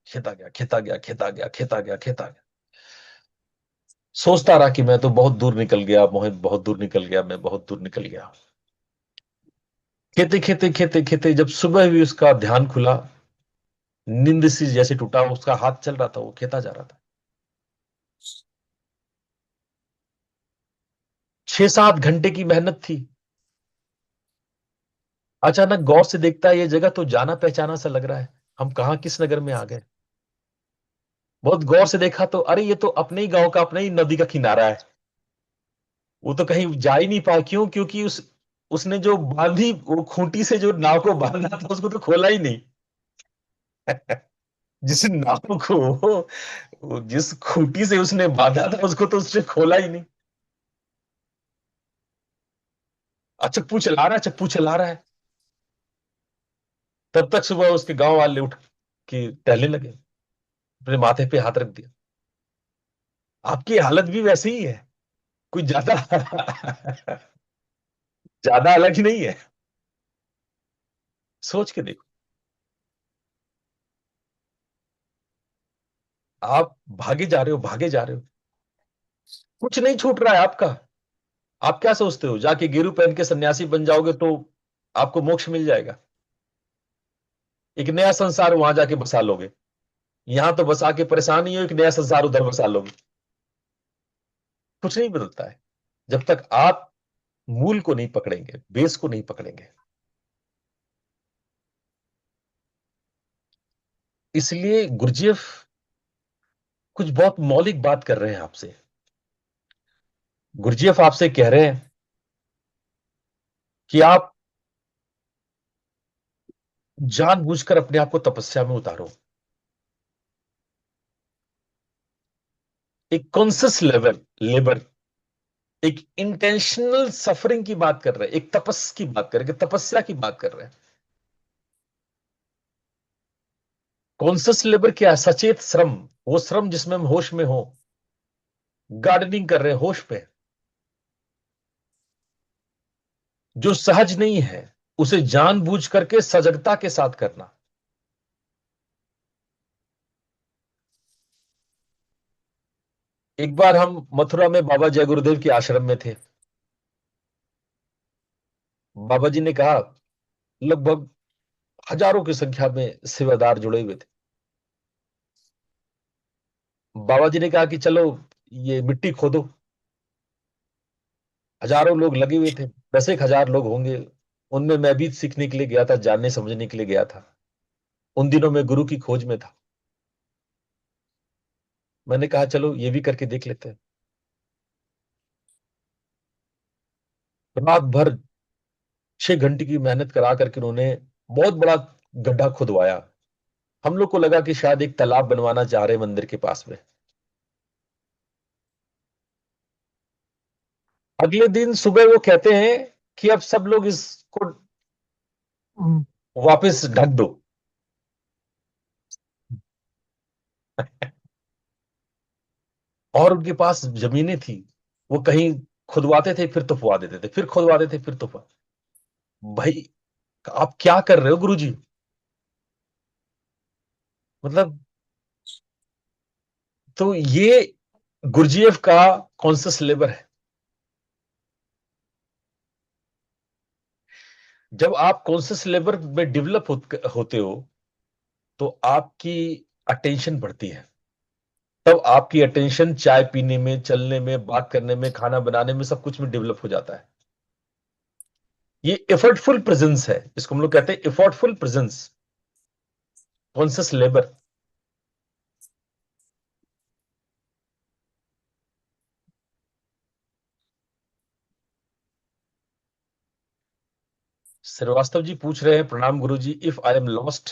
खेता गया, खेता गया, खेता गया, खेता गया, खेता गया। सोचता रहा कि मैं तो बहुत दूर निकल गया, मोहित बहुत दूर निकल गया, मैं बहुत दूर निकल गया। खेते खेते खेते खेते जब सुबह भी उसका ध्यान खुला, नींद सी जैसे टूटा, उसका हाथ चल रहा था, वो खेता जा रहा था। 6-7 घंटे की मेहनत थी। अचानक गौर से देखता है ये जगह तो जाना पहचाना सा लग रहा है, हम कहाँ किस नगर में आ गए। बहुत गौर से देखा तो अरे ये तो अपने ही गांव का, अपने ही नदी का किनारा है। वो तो कहीं जा ही नहीं पाया, क्यों? क्योंकि उसने जो बांधी, वो खूंटी से जो नाव को बांधा था उसको तो खोला ही नहीं। जिस नाव को, जिस खूंटी से उसने बांधा था उसको तो उसने खोला ही नहीं। चप्पू चला रहा है, चप्पू चला रहा है। तब तक सुबह उसके गांव वाले उठ के टहलने लगे, अपने माथे पे हाथ रख दिया। आपकी हालत भी वैसे ही है, कुछ ज्यादा ज्यादा अलग ही नहीं है। सोच के देखो, आप भागे जा रहे हो, भागे जा रहे हो, कुछ नहीं छूट रहा है आपका। आप क्या सोचते हो जाके गेरू पहन के सन्यासी बन जाओगे तो आपको मोक्ष मिल जाएगा? एक नया संसार वहां जाके बसा लोगे। यहां तो बसा के परेशान ही हो, एक नया संसार उधर बसा लोगे। कुछ नहीं बदलता है जब तक आप मूल को नहीं पकड़ेंगे, बेस को नहीं पकड़ेंगे। इसलिए गुरजेफ कुछ बहुत मौलिक बात कर रहे हैं आपसे। गुरजेफ आपसे कह रहे हैं कि आप जानबूझकर अपने आप को तपस्या में उतारो। एक कॉन्सियस लेवल लेबर, एक इंटेंशनल सफरिंग की बात कर रहे हैं, एक तपस की बात कर रहे हैं, तपस्या की बात कर रहे हैं। कॉन्सियस लेबर क्या है? सचेत श्रम, वो श्रम जिसमें हम होश में हो, गार्डनिंग कर रहे हैं होश पे। जो सहज नहीं है उसे जानबूझ करके सजगता के साथ करना। एक बार हम मथुरा में बाबा जय गुरुदेव के आश्रम में थे। बाबा जी ने कहा, लगभग हजारों की संख्या में सेवादार जुड़े हुए थे। बाबा जी ने कहा कि चलो ये मिट्टी खोदो। हजारों लोग लगे हुए थे, 10-10 हजार लोग होंगे। उनमें मैं भी सीखने के लिए गया था, जानने समझने के लिए गया था। उन दिनों में गुरु की खोज में था। मैंने कहा चलो ये भी करके देख लेते हैं। रात भर 6 घंटे की मेहनत करा करके उन्होंने बहुत बड़ा गड्ढा खुदवाया। हम लोग को लगा कि शायद एक तालाब बनवाना चाह रहे मंदिर के पास में। अगले दिन सुबह वो कहते हैं कि अब सब लोग इसको वापस ढक दो। और उनके पास जमीनें थी, वो कहीं खुदवाते थे फिर तुफवा देते थे, फिर खुदवाते थे फिर तुफवा। भाई आप क्या कर रहे हो गुरुजी? मतलब, तो ये गुरजीएफ का कॉन्सियस लेबर है। जब आप कॉन्सियस लेबर में डेवलप होते हो तो आपकी अटेंशन बढ़ती है। तब आपकी अटेंशन चाय पीने में, चलने में, बात करने में, खाना बनाने में, सब कुछ में डेवलप हो जाता है। ये एफर्टफुल प्रेजेंस है, इसको हम लोग कहते हैं effortful presence, conscious labour. Shrivastava ji पूछ रहे हैं, प्रणाम गुरुजी, इफ आई एम लॉस्ट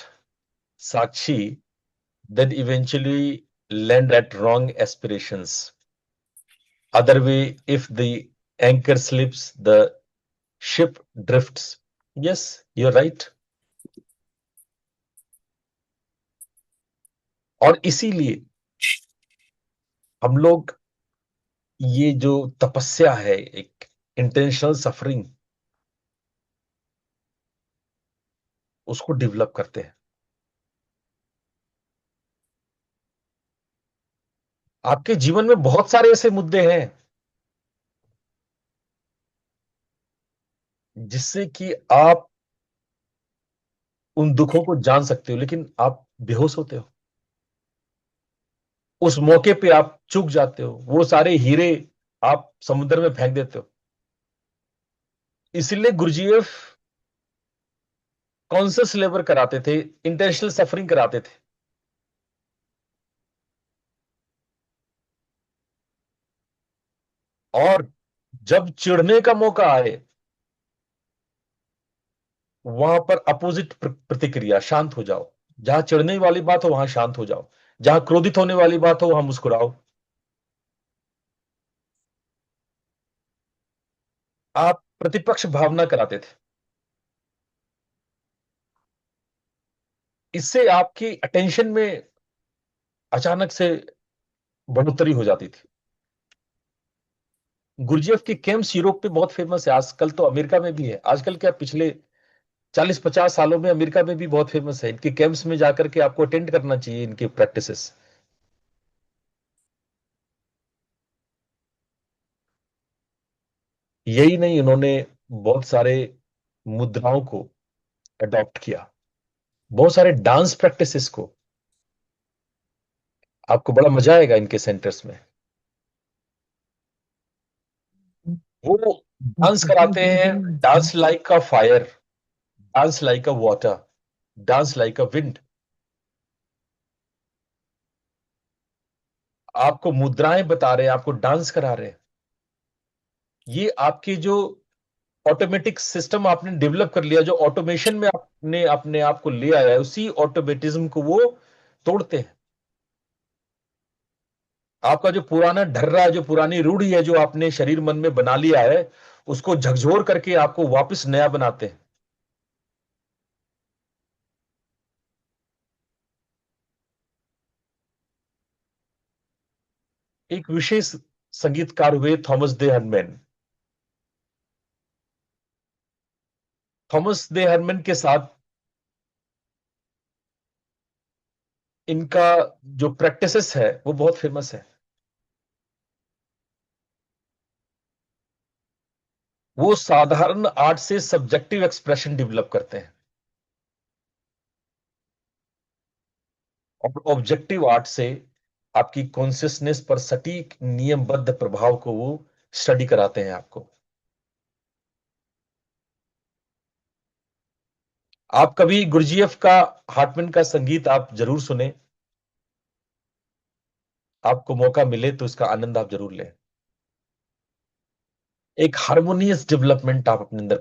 साक्षी then eventually land at wrong aspirations. Other way, if the anchor slips, the ship drifts. Yes, you are right. और इसीलिए हम लोग ये जो तपस्या है, एक इंटेंशनल सफरिंग, उसको डेवलप करते हैं। आपके जीवन में बहुत सारे ऐसे मुद्दे हैं जिससे कि आप उन दुखों को जान सकते हो, लेकिन आप बेहोश होते हो। उस मौके पे आप चूक जाते हो, वो सारे हीरे आप समुद्र में फेंक देते हो। इसलिए गुरुजीएफ कॉन्शियस लेबर कराते थे, इंटेंशनल सफरिंग कराते थे। और जब चिढ़ने का मौका आए, वहां पर अपोजिट प्रतिक्रिया, शांत हो जाओ। जहां चिढ़ने वाली बात हो वहां शांत हो जाओ, जहां क्रोधित होने वाली बात हो वहां मुस्कुराओ। आप प्रतिपक्ष भावना कराते थे। इससे आपकी अटेंशन में अचानक से बढ़ोतरी हो जाती थी। गुरजेफ की कैंप्स यूरोप में बहुत फेमस है, आजकल तो अमेरिका में भी है। आजकल क्या, पिछले 40-50 सालों में अमेरिका में भी बहुत फेमस है। इनके कैंप्स में जाकर के आपको अटेंड करना चाहिए इनके प्रैक्टिसेस। यही नहीं, उन्होंने बहुत सारे मुद्राओं को अडॉप्ट किया, बहुत सारे डांस प्रैक्टिसेस को। आपको बड़ा मजा आएगा इनके सेंटर्स में। वो डांस कराते हैं, dance like a fire, dance like a water, dance like a wind. आपको मुद्राएं बता रहे हैं, आपको डांस करा रहे हैं। ये आपके जो ऑटोमेटिक सिस्टम आपने डेवलप कर लिया, जो ऑटोमेशन में आपने अपने आप को ले आया है, उसी ऑटोमेटिज्म को वो तोड़ते हैं। आपका जो पुराना ढर्रा है, जो पुरानी रूढ़ी है, जो आपने शरीर मन में बना लिया है, उसको झकझोर करके आपको वापस नया बनाते हैं। एक विशेष संगीतकार हुए थॉमस दे हर्मैन। थॉमस दे हर्मैन के साथ इनका जो प्रैक्टिसेस है वो बहुत फेमस है। वो साधारण आर्ट से सब्जेक्टिव एक्सप्रेशन डेवलप करते हैं, और ऑब्जेक्टिव आर्ट से आपकी कॉन्सियसनेस पर सटीक नियमबद्ध प्रभाव को वो स्टडी कराते हैं आपको। आप कभी गुरजीएफ का, हार्टमैन का संगीत आप जरूर सुने। आपको मौका मिले तो इसका आनंद आप जरूर लें। एक हार्मोनियस डेवलपमेंट आप अपने अंदर,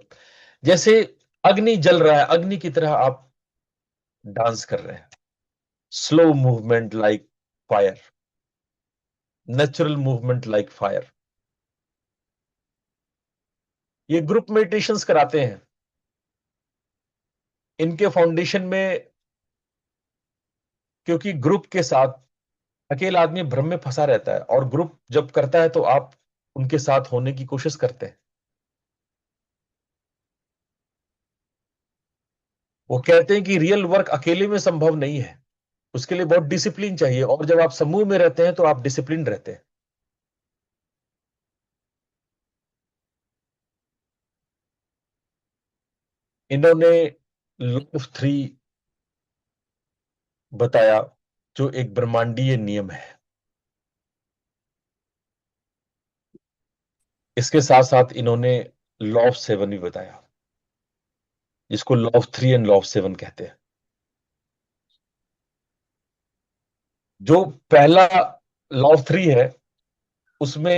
जैसे अग्नि जल रहा है, अग्नि की तरह आप डांस कर रहे हैं। Slow movement like fire, natural movement like fire. ये ग्रुप मेडिटेशंस कराते हैं। इनके फाउंडेशन में, क्योंकि ग्रुप के साथ अकेला आदमी भ्रम में फंसा रहता है, और ग्रुप जब करता है तो आप उनके साथ होने की कोशिश करते हैं। वो कहते हैं कि रियल वर्क अकेले में संभव नहीं है, उसके लिए बहुत डिसिप्लिन चाहिए, और जब आप समूह में रहते हैं तो आप डिसिप्लिन रहते हैं। इन्होंने लॉ ऑफ थ्री बताया, जो एक ब्रह्मांडीय नियम है। इसके साथ साथ इन्होंने लॉ ऑफ सेवन भी बताया, जिसको law of three and law of seven कहते हैं। जो पहला लॉ ऑफ थ्री है, उसमें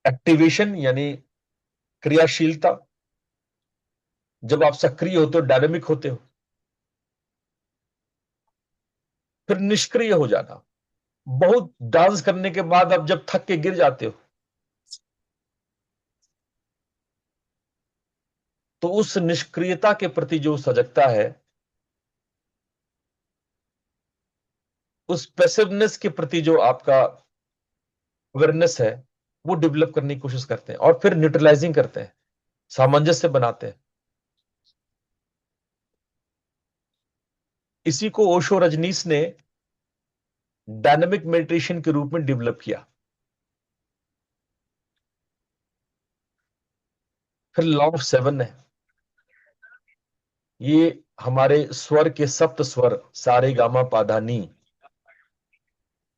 एक्टिवेशन यानी क्रियाशीलता, जब आप सक्रिय होते हो, डायनेमिक होते हो। फिर निष्क्रिय हो जाना, बहुत डांस करने के बाद आप जब थक के गिर जाते हो। तो उस निष्क्रियता के प्रति जो सजगता है, उस पैसिवनेस के प्रति जो आपका अवेयरनेस है, वो डेवलप करने की कोशिश करते हैं और फिर न्यूट्रलाइजिंग करते हैं, सामंजस्य बनाते हैं। इसी को ओशो रजनीश ने डायनेमिक मेडिटेशन के रूप में डेवलप किया। फिर लॉ ऑफ सेवन है, ये हमारे स्वर के सप्त स्वर सारे गामा पाधानी,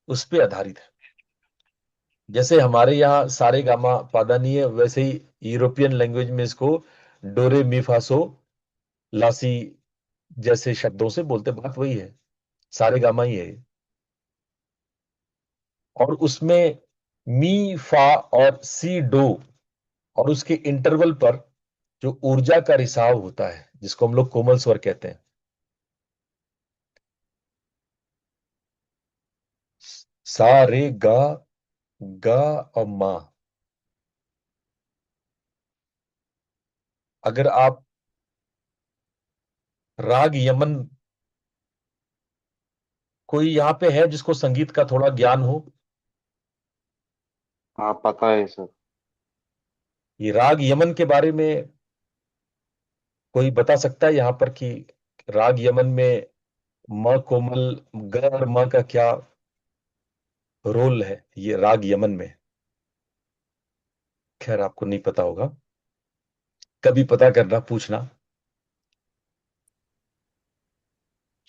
उस पे आधारित है। जैसे हमारे यहाँ सारे गामा पाधानी है, वैसे ही यूरोपियन लैंग्वेज में इसको डोरे मी फा सो लासी जैसे शब्दों से बोलते, बात वही है, सारे गामा ही है। और उसमें मी फा और सी डो, और उसके इंटरवल पर जो ऊर्जा का रिसाव होता है, जिसको हम लोग कोमल स्वर कहते हैं, सा रे गा और मा। अगर आप राग यमन, कोई यहाँ पे है जिसको संगीत का थोड़ा ज्ञान हो? हाँ पता है सर। ये राग यमन के बारे में कोई बता सकता है यहाँ पर कि राग यमन में म कोमल, ग और म का क्या रोल है ये राग यमन में? खैर आपको नहीं पता होगा, कभी पता करना, पूछना।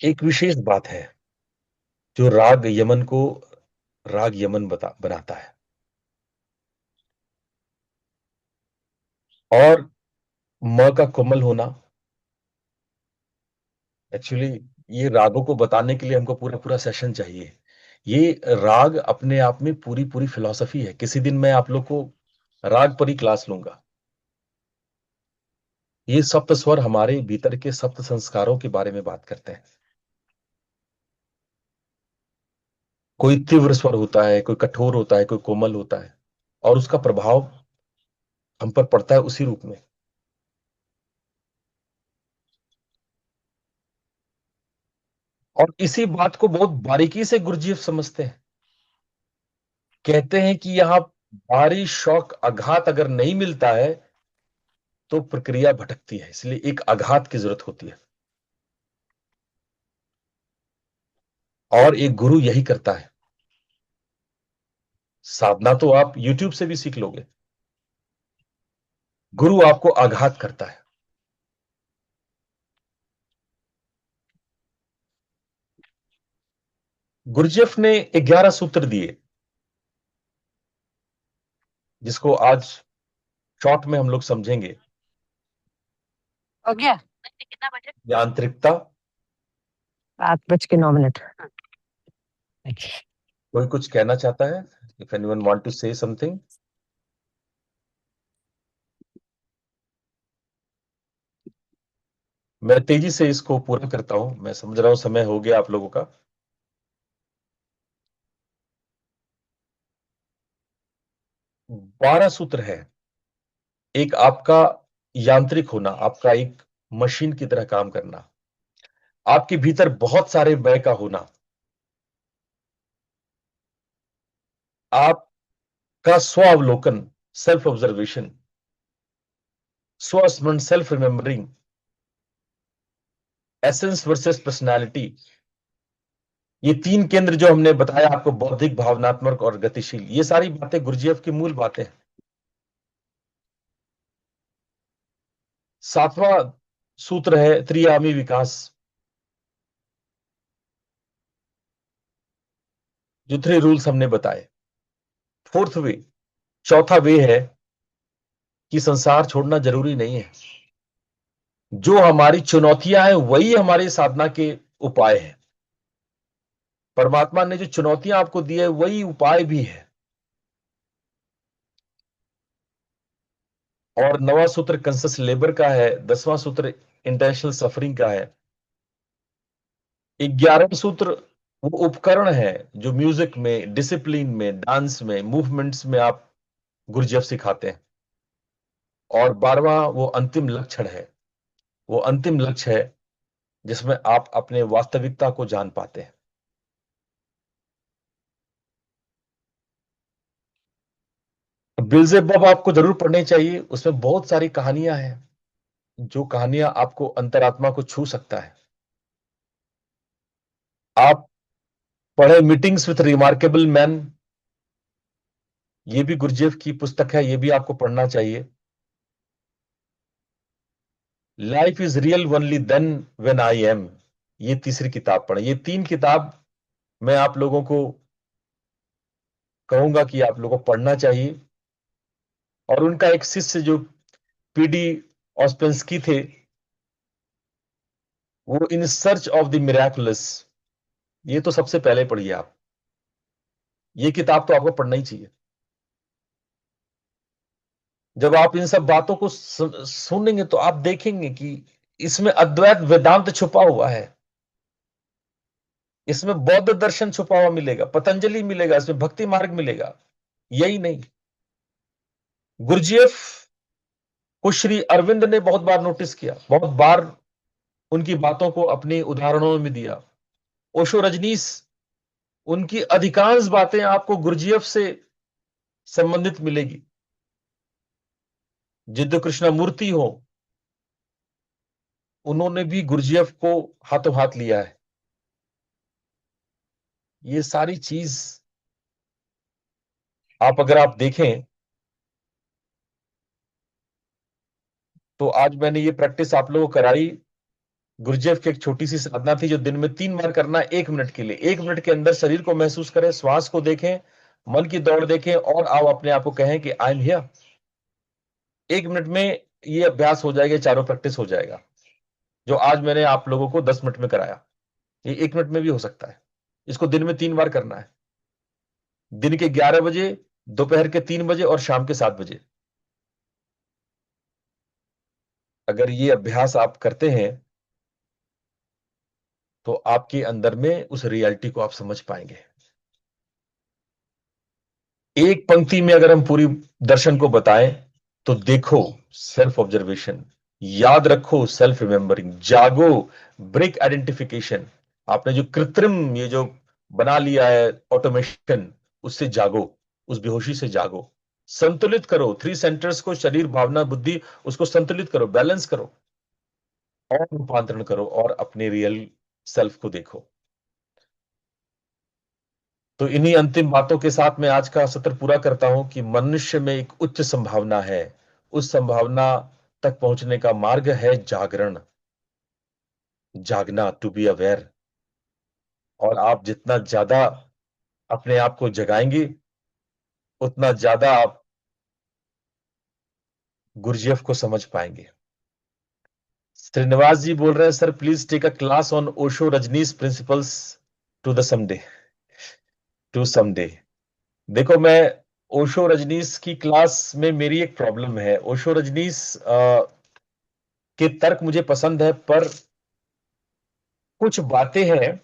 एक विशेष बात है जो राग यमन को राग यमन बनाता है, और म का कोमल होना। एक्चुअली ये रागों को बताने के लिए हमको पूरा पूरा सेशन चाहिए। ये राग अपने आप में पूरी पूरी फिलॉसफी है। किसी दिन मैं आप लोग को राग पर ही क्लास लूंगा। ये सप्त स्वर हमारे भीतर के सप्त संस्कारों के बारे में बात करते हैं। कोई तीव्र स्वर होता है, कोई कठोर होता है, कोई कोमल होता है, और उसका प्रभाव हम पर पड़ता है उसी रूप में। और इसी बात को बहुत बारीकी से गुरुजी समझते हैं। कहते हैं कि यहां भारी शौक आघात अगर नहीं मिलता है तो प्रक्रिया भटकती है, इसलिए एक आघात की जरूरत होती है। और एक गुरु यही करता है। साधना तो आप YouTube से भी सीख लोगे, गुरु आपको आघात करता है। गुरजेफ ने 11 सूत्र दिए, जिसको आज शॉर्ट में हम लोग समझेंगे। हो गया कितना बजे? यांत्रिकता। 7:09। कोई कुछ कहना चाहता है? If anyone want to say something. मैं तेजी से इसको पूरा करता हूं, मैं समझ रहा हूं समय हो गया आप लोगों का। 12 सूत्र है। एक आपका यांत्रिक होना, आपका एक मशीन की तरह काम करना, आपके भीतर बहुत सारे व्यय का होना, आपका स्व अवलोकन, सेल्फ ऑब्जर्वेशन, स्वस्मरण, self remembering, essence versus personality. ये 3 केंद्र जो हमने बताया आपको, बौद्धिक, भावनात्मक और गतिशील, ये सारी बातें गुरुजीएफ की मूल बातें हैं। 7वां सूत्र है त्रियामी विकास, जो 3 रूल्स हमने बताए। 4th वे, चौथा वे है कि संसार छोड़ना जरूरी नहीं है। जो हमारी चुनौतियां हैं वही हमारी साधना के उपाय हैं। परमात्मा ने जो चुनौतियां आपको दी है वही उपाय भी है। और 9वां सूत्र कंसस लेबर का है, 10वां सूत्र इंटेंशनल सफरिंग का है, 11वां सूत्र वो उपकरण है जो म्यूजिक में, डिसिप्लिन में, डांस में, मूवमेंट्स में आप गुरुजेफ सिखाते हैं। और 12वां वो अंतिम लक्षण है, वो अंतिम लक्ष्य है जिसमें आप अपने वास्तविकता को जान पाते हैं। बिल्जेबब आपको जरूर पढ़नी चाहिए, उसमें बहुत सारी कहानियां हैं, जो कहानियां आपको अंतरात्मा को छू सकता है। आप पढ़े मीटिंग्स विथ रिमार्केबल मैन, ये भी गुरजेफ की पुस्तक है, ये भी आपको पढ़ना चाहिए। Life is real only then when I am, ये तीसरी किताब पढ़े। ये 3 किताब मैं आप लोगों को कहूंगा कि आप लोगों को पढ़ना चाहिए। और उनका एक शिष्य जो पीडी ऑस्पेंस्की थे, वो in search of the miraculous, ये तो सबसे पहले पढ़िए आप, ये किताब तो आपको पढ़ना ही चाहिए। जब आप इन सब बातों को सुनेंगे तो आप देखेंगे कि इसमें अद्वैत वेदांत छुपा हुआ है, इसमें बौद्ध दर्शन छुपा हुआ मिलेगा, पतंजलि मिलेगा, इसमें भक्ति मार्ग मिलेगा। यही नहीं, गुरजीएफ को श्री अरविंद ने बहुत बार नोटिस किया, बहुत बार उनकी बातों को अपनी उदाहरणों में दिया। ओशो रजनीश, उनकी अधिकांश बातें आपको गुरजीएफ से संबंधित मिलेगी। जिद्द कृष्ण मूर्ति हो, उन्होंने भी गुरजीएफ को हाथों हाथ लिया है। ये सारी चीज आप अगर आप देखें तो आज मैंने ये प्रैक्टिस आप लोगों को कराई। गुरजेफ की एक छोटी सी साधना थी जो दिन में 3 बार करना है, 1 मिनट के लिए। 1 मिनट के अंदर शरीर को महसूस करें, श्वास को देखें, मन की दौड़ देखें और आप अपने आप को कहें कि आई एम हियर। 1 मिनट में ये अभ्यास हो जाएगा, चारों प्रैक्टिस हो जाएगा, जो आज मैंने आप लोगों को 10 मिनट में कराया। ये 1 मिनट में भी हो सकता है। इसको दिन में 3 बार करना है, दिन के 11 बजे, दोपहर के 3 बजे और शाम के 7 बजे। अगर ये अभ्यास आप करते हैं तो आपके अंदर में उस रियलिटी को आप समझ पाएंगे। एक पंक्ति में अगर हम पूरी दर्शन को बताएं तो देखो सेल्फ ऑब्जर्वेशन, याद रखो सेल्फ रिमेंबरिंग, जागो ब्रेक आइडेंटिफिकेशन। आपने जो कृत्रिम ये जो बना लिया है ऑटोमेशन, उससे जागो, उस बेहोशी से जागो। संतुलित करो 3 सेंटर्स को, शरीर भावना बुद्धि, उसको संतुलित करो, बैलेंस करो और रूपांतरण करो और अपने रियल सेल्फ को देखो। तो इन्हीं अंतिम बातों के साथ मैं आज का सत्र पूरा करता हूं कि मनुष्य में एक उच्च संभावना है, उस संभावना तक पहुंचने का मार्ग है जागरण, जागना, टू बी अवेयर। और आप जितना ज्यादा अपने आप को जगाएंगे उतना ज्यादा आप गुरजेफ को समझ पाएंगे। श्रीनिवास जी बोल रहे हैं, sir please take a class on Osho Rajneesh principles to the someday, to someday. देखो, मैं ओशो रजनीश की क्लास में मेरी एक प्रॉब्लम है। ओशो रजनीश के तर्क मुझे पसंद है, पर कुछ बातें हैं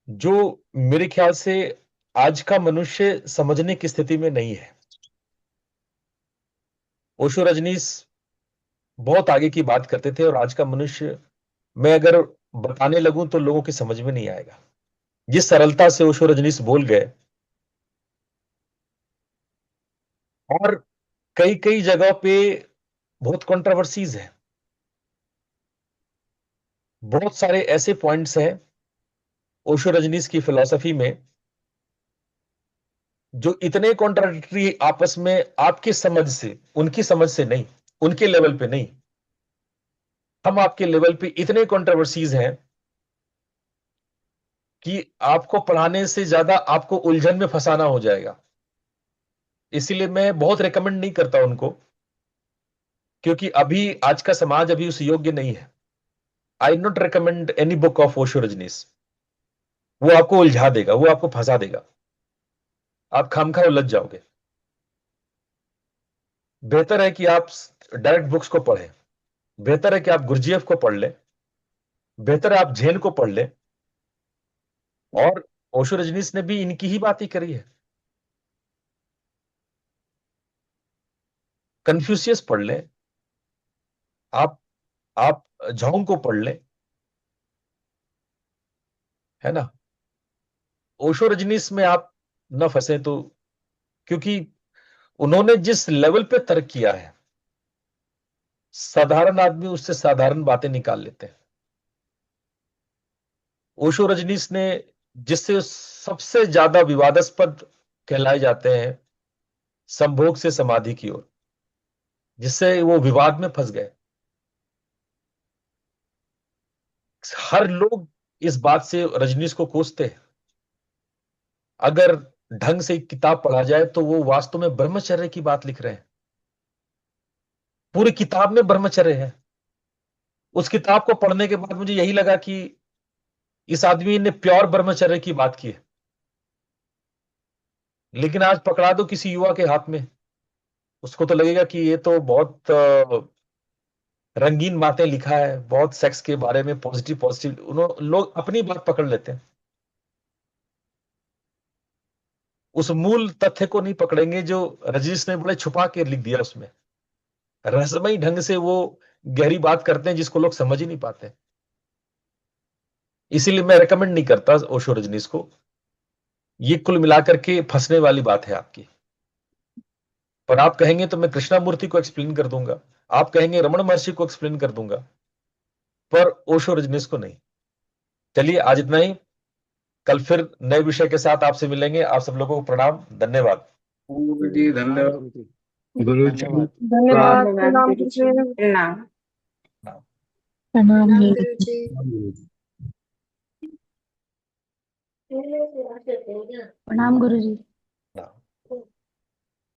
जो मेरे ख्याल से आज का मनुष्य समझने की स्थिति में नहीं है। ओशो रजनीश बहुत आगे की बात करते थे और आज का मनुष्य, मैं अगर बताने लगूं तो लोगों की समझ में नहीं आएगा। जिस सरलता से ओशो रजनीश बोल गए, और कई कई जगह पे बहुत कंट्रोवर्सीज है, बहुत सारे ऐसे पॉइंट्स हैं ओशो रजनीश की फिलॉसफी में जो इतने कॉन्ट्राडिक्टरी आपस में, आपकी समझ से, उनकी समझ से नहीं, उनके लेवल पे नहीं, हम आपके लेवल पे इतने कंट्रोवर्सीज हैं कि आपको पढ़ाने से ज्यादा आपको उलझन में फंसाना हो जाएगा। इसीलिए मैं बहुत रिकमेंड नहीं करता उनको, क्योंकि अभी आज का समाज अभी उस योग्य नहीं है। I not recommend any book of Osho Rajneesh. वो आपको उलझा देगा, वो आपको फंसा देगा, आप खामखा उलझ जाओगे। बेहतर है कि आप डायरेक्ट बुक्स को पढ़ें, बेहतर है कि आप गुरजीएफ को पढ़ लें, बेहतर है आप जैन को पढ़ लें। और ओशो रजनीश ने भी इनकी ही बात ही करी है। कन्फ्यूशियस पढ़ लें, आप झोंग को पढ़ लें, है ना। ओशो रजनीश में आप न फंसे तो, क्योंकि उन्होंने जिस लेवल पे तर्क किया है, साधारण आदमी उससे साधारण बातें निकाल लेते हैं। ओशो रजनीश ने जिससे सबसे ज्यादा विवादास्पद कहलाए जाते हैं, संभोग से समाधि की ओर, जिससे वो विवाद में फंस गए। हर लोग इस बात से रजनीश को कोसते हैं। अगर ढंग से किताब पढ़ा जाए तो वो वास्तव में ब्रह्मचर्य की बात लिख रहे हैं। पूरी किताब में ब्रह्मचर्य है। उस किताब को पढ़ने के बाद मुझे यही लगा कि इस आदमी ने प्योर ब्रह्मचर्य की बात की है। लेकिन आज पकड़ा दो किसी युवा के हाथ में, उसको तो लगेगा कि ये तो बहुत रंगीन बातें लिखा है, बहुत सेक्स के बारे में पॉजिटिव पॉजिटिव, उन्होंने लोग अपनी बात पकड़ लेते हैं, उस मूल तथ्य को नहीं पकड़ेंगे जो रजनीश ने बड़े छुपा के लिख दिया। उसमें रहस्यमयी ढंग से वो गहरी बात करते हैं जिसको लोग समझ ही नहीं पाते। इसीलिए मैं रेकमेंड नहीं करता ओशो रजनीश को। ये कुल मिलाकर के फंसने वाली बात है आपकी। पर आप कहेंगे तो मैं कृष्णामूर्ति को एक्सप्लेन कर दूंगा, आप कहेंगे रमण महर्षि को एक्सप्लेन कर दूंगा, पर ओशो रजनीश को नहीं। चलिए आज इतना ही, कल फिर नए विषय के साथ आपसे मिलेंगे। आप सब लोगों को प्रणाम, धन्यवाद। गुरु जी धन्यवाद। गुरु जी धन्यवाद। प्रणाम गुरु जी। प्रणाम। प्रणाम गुरु जी। प्रणाम गुरु जी।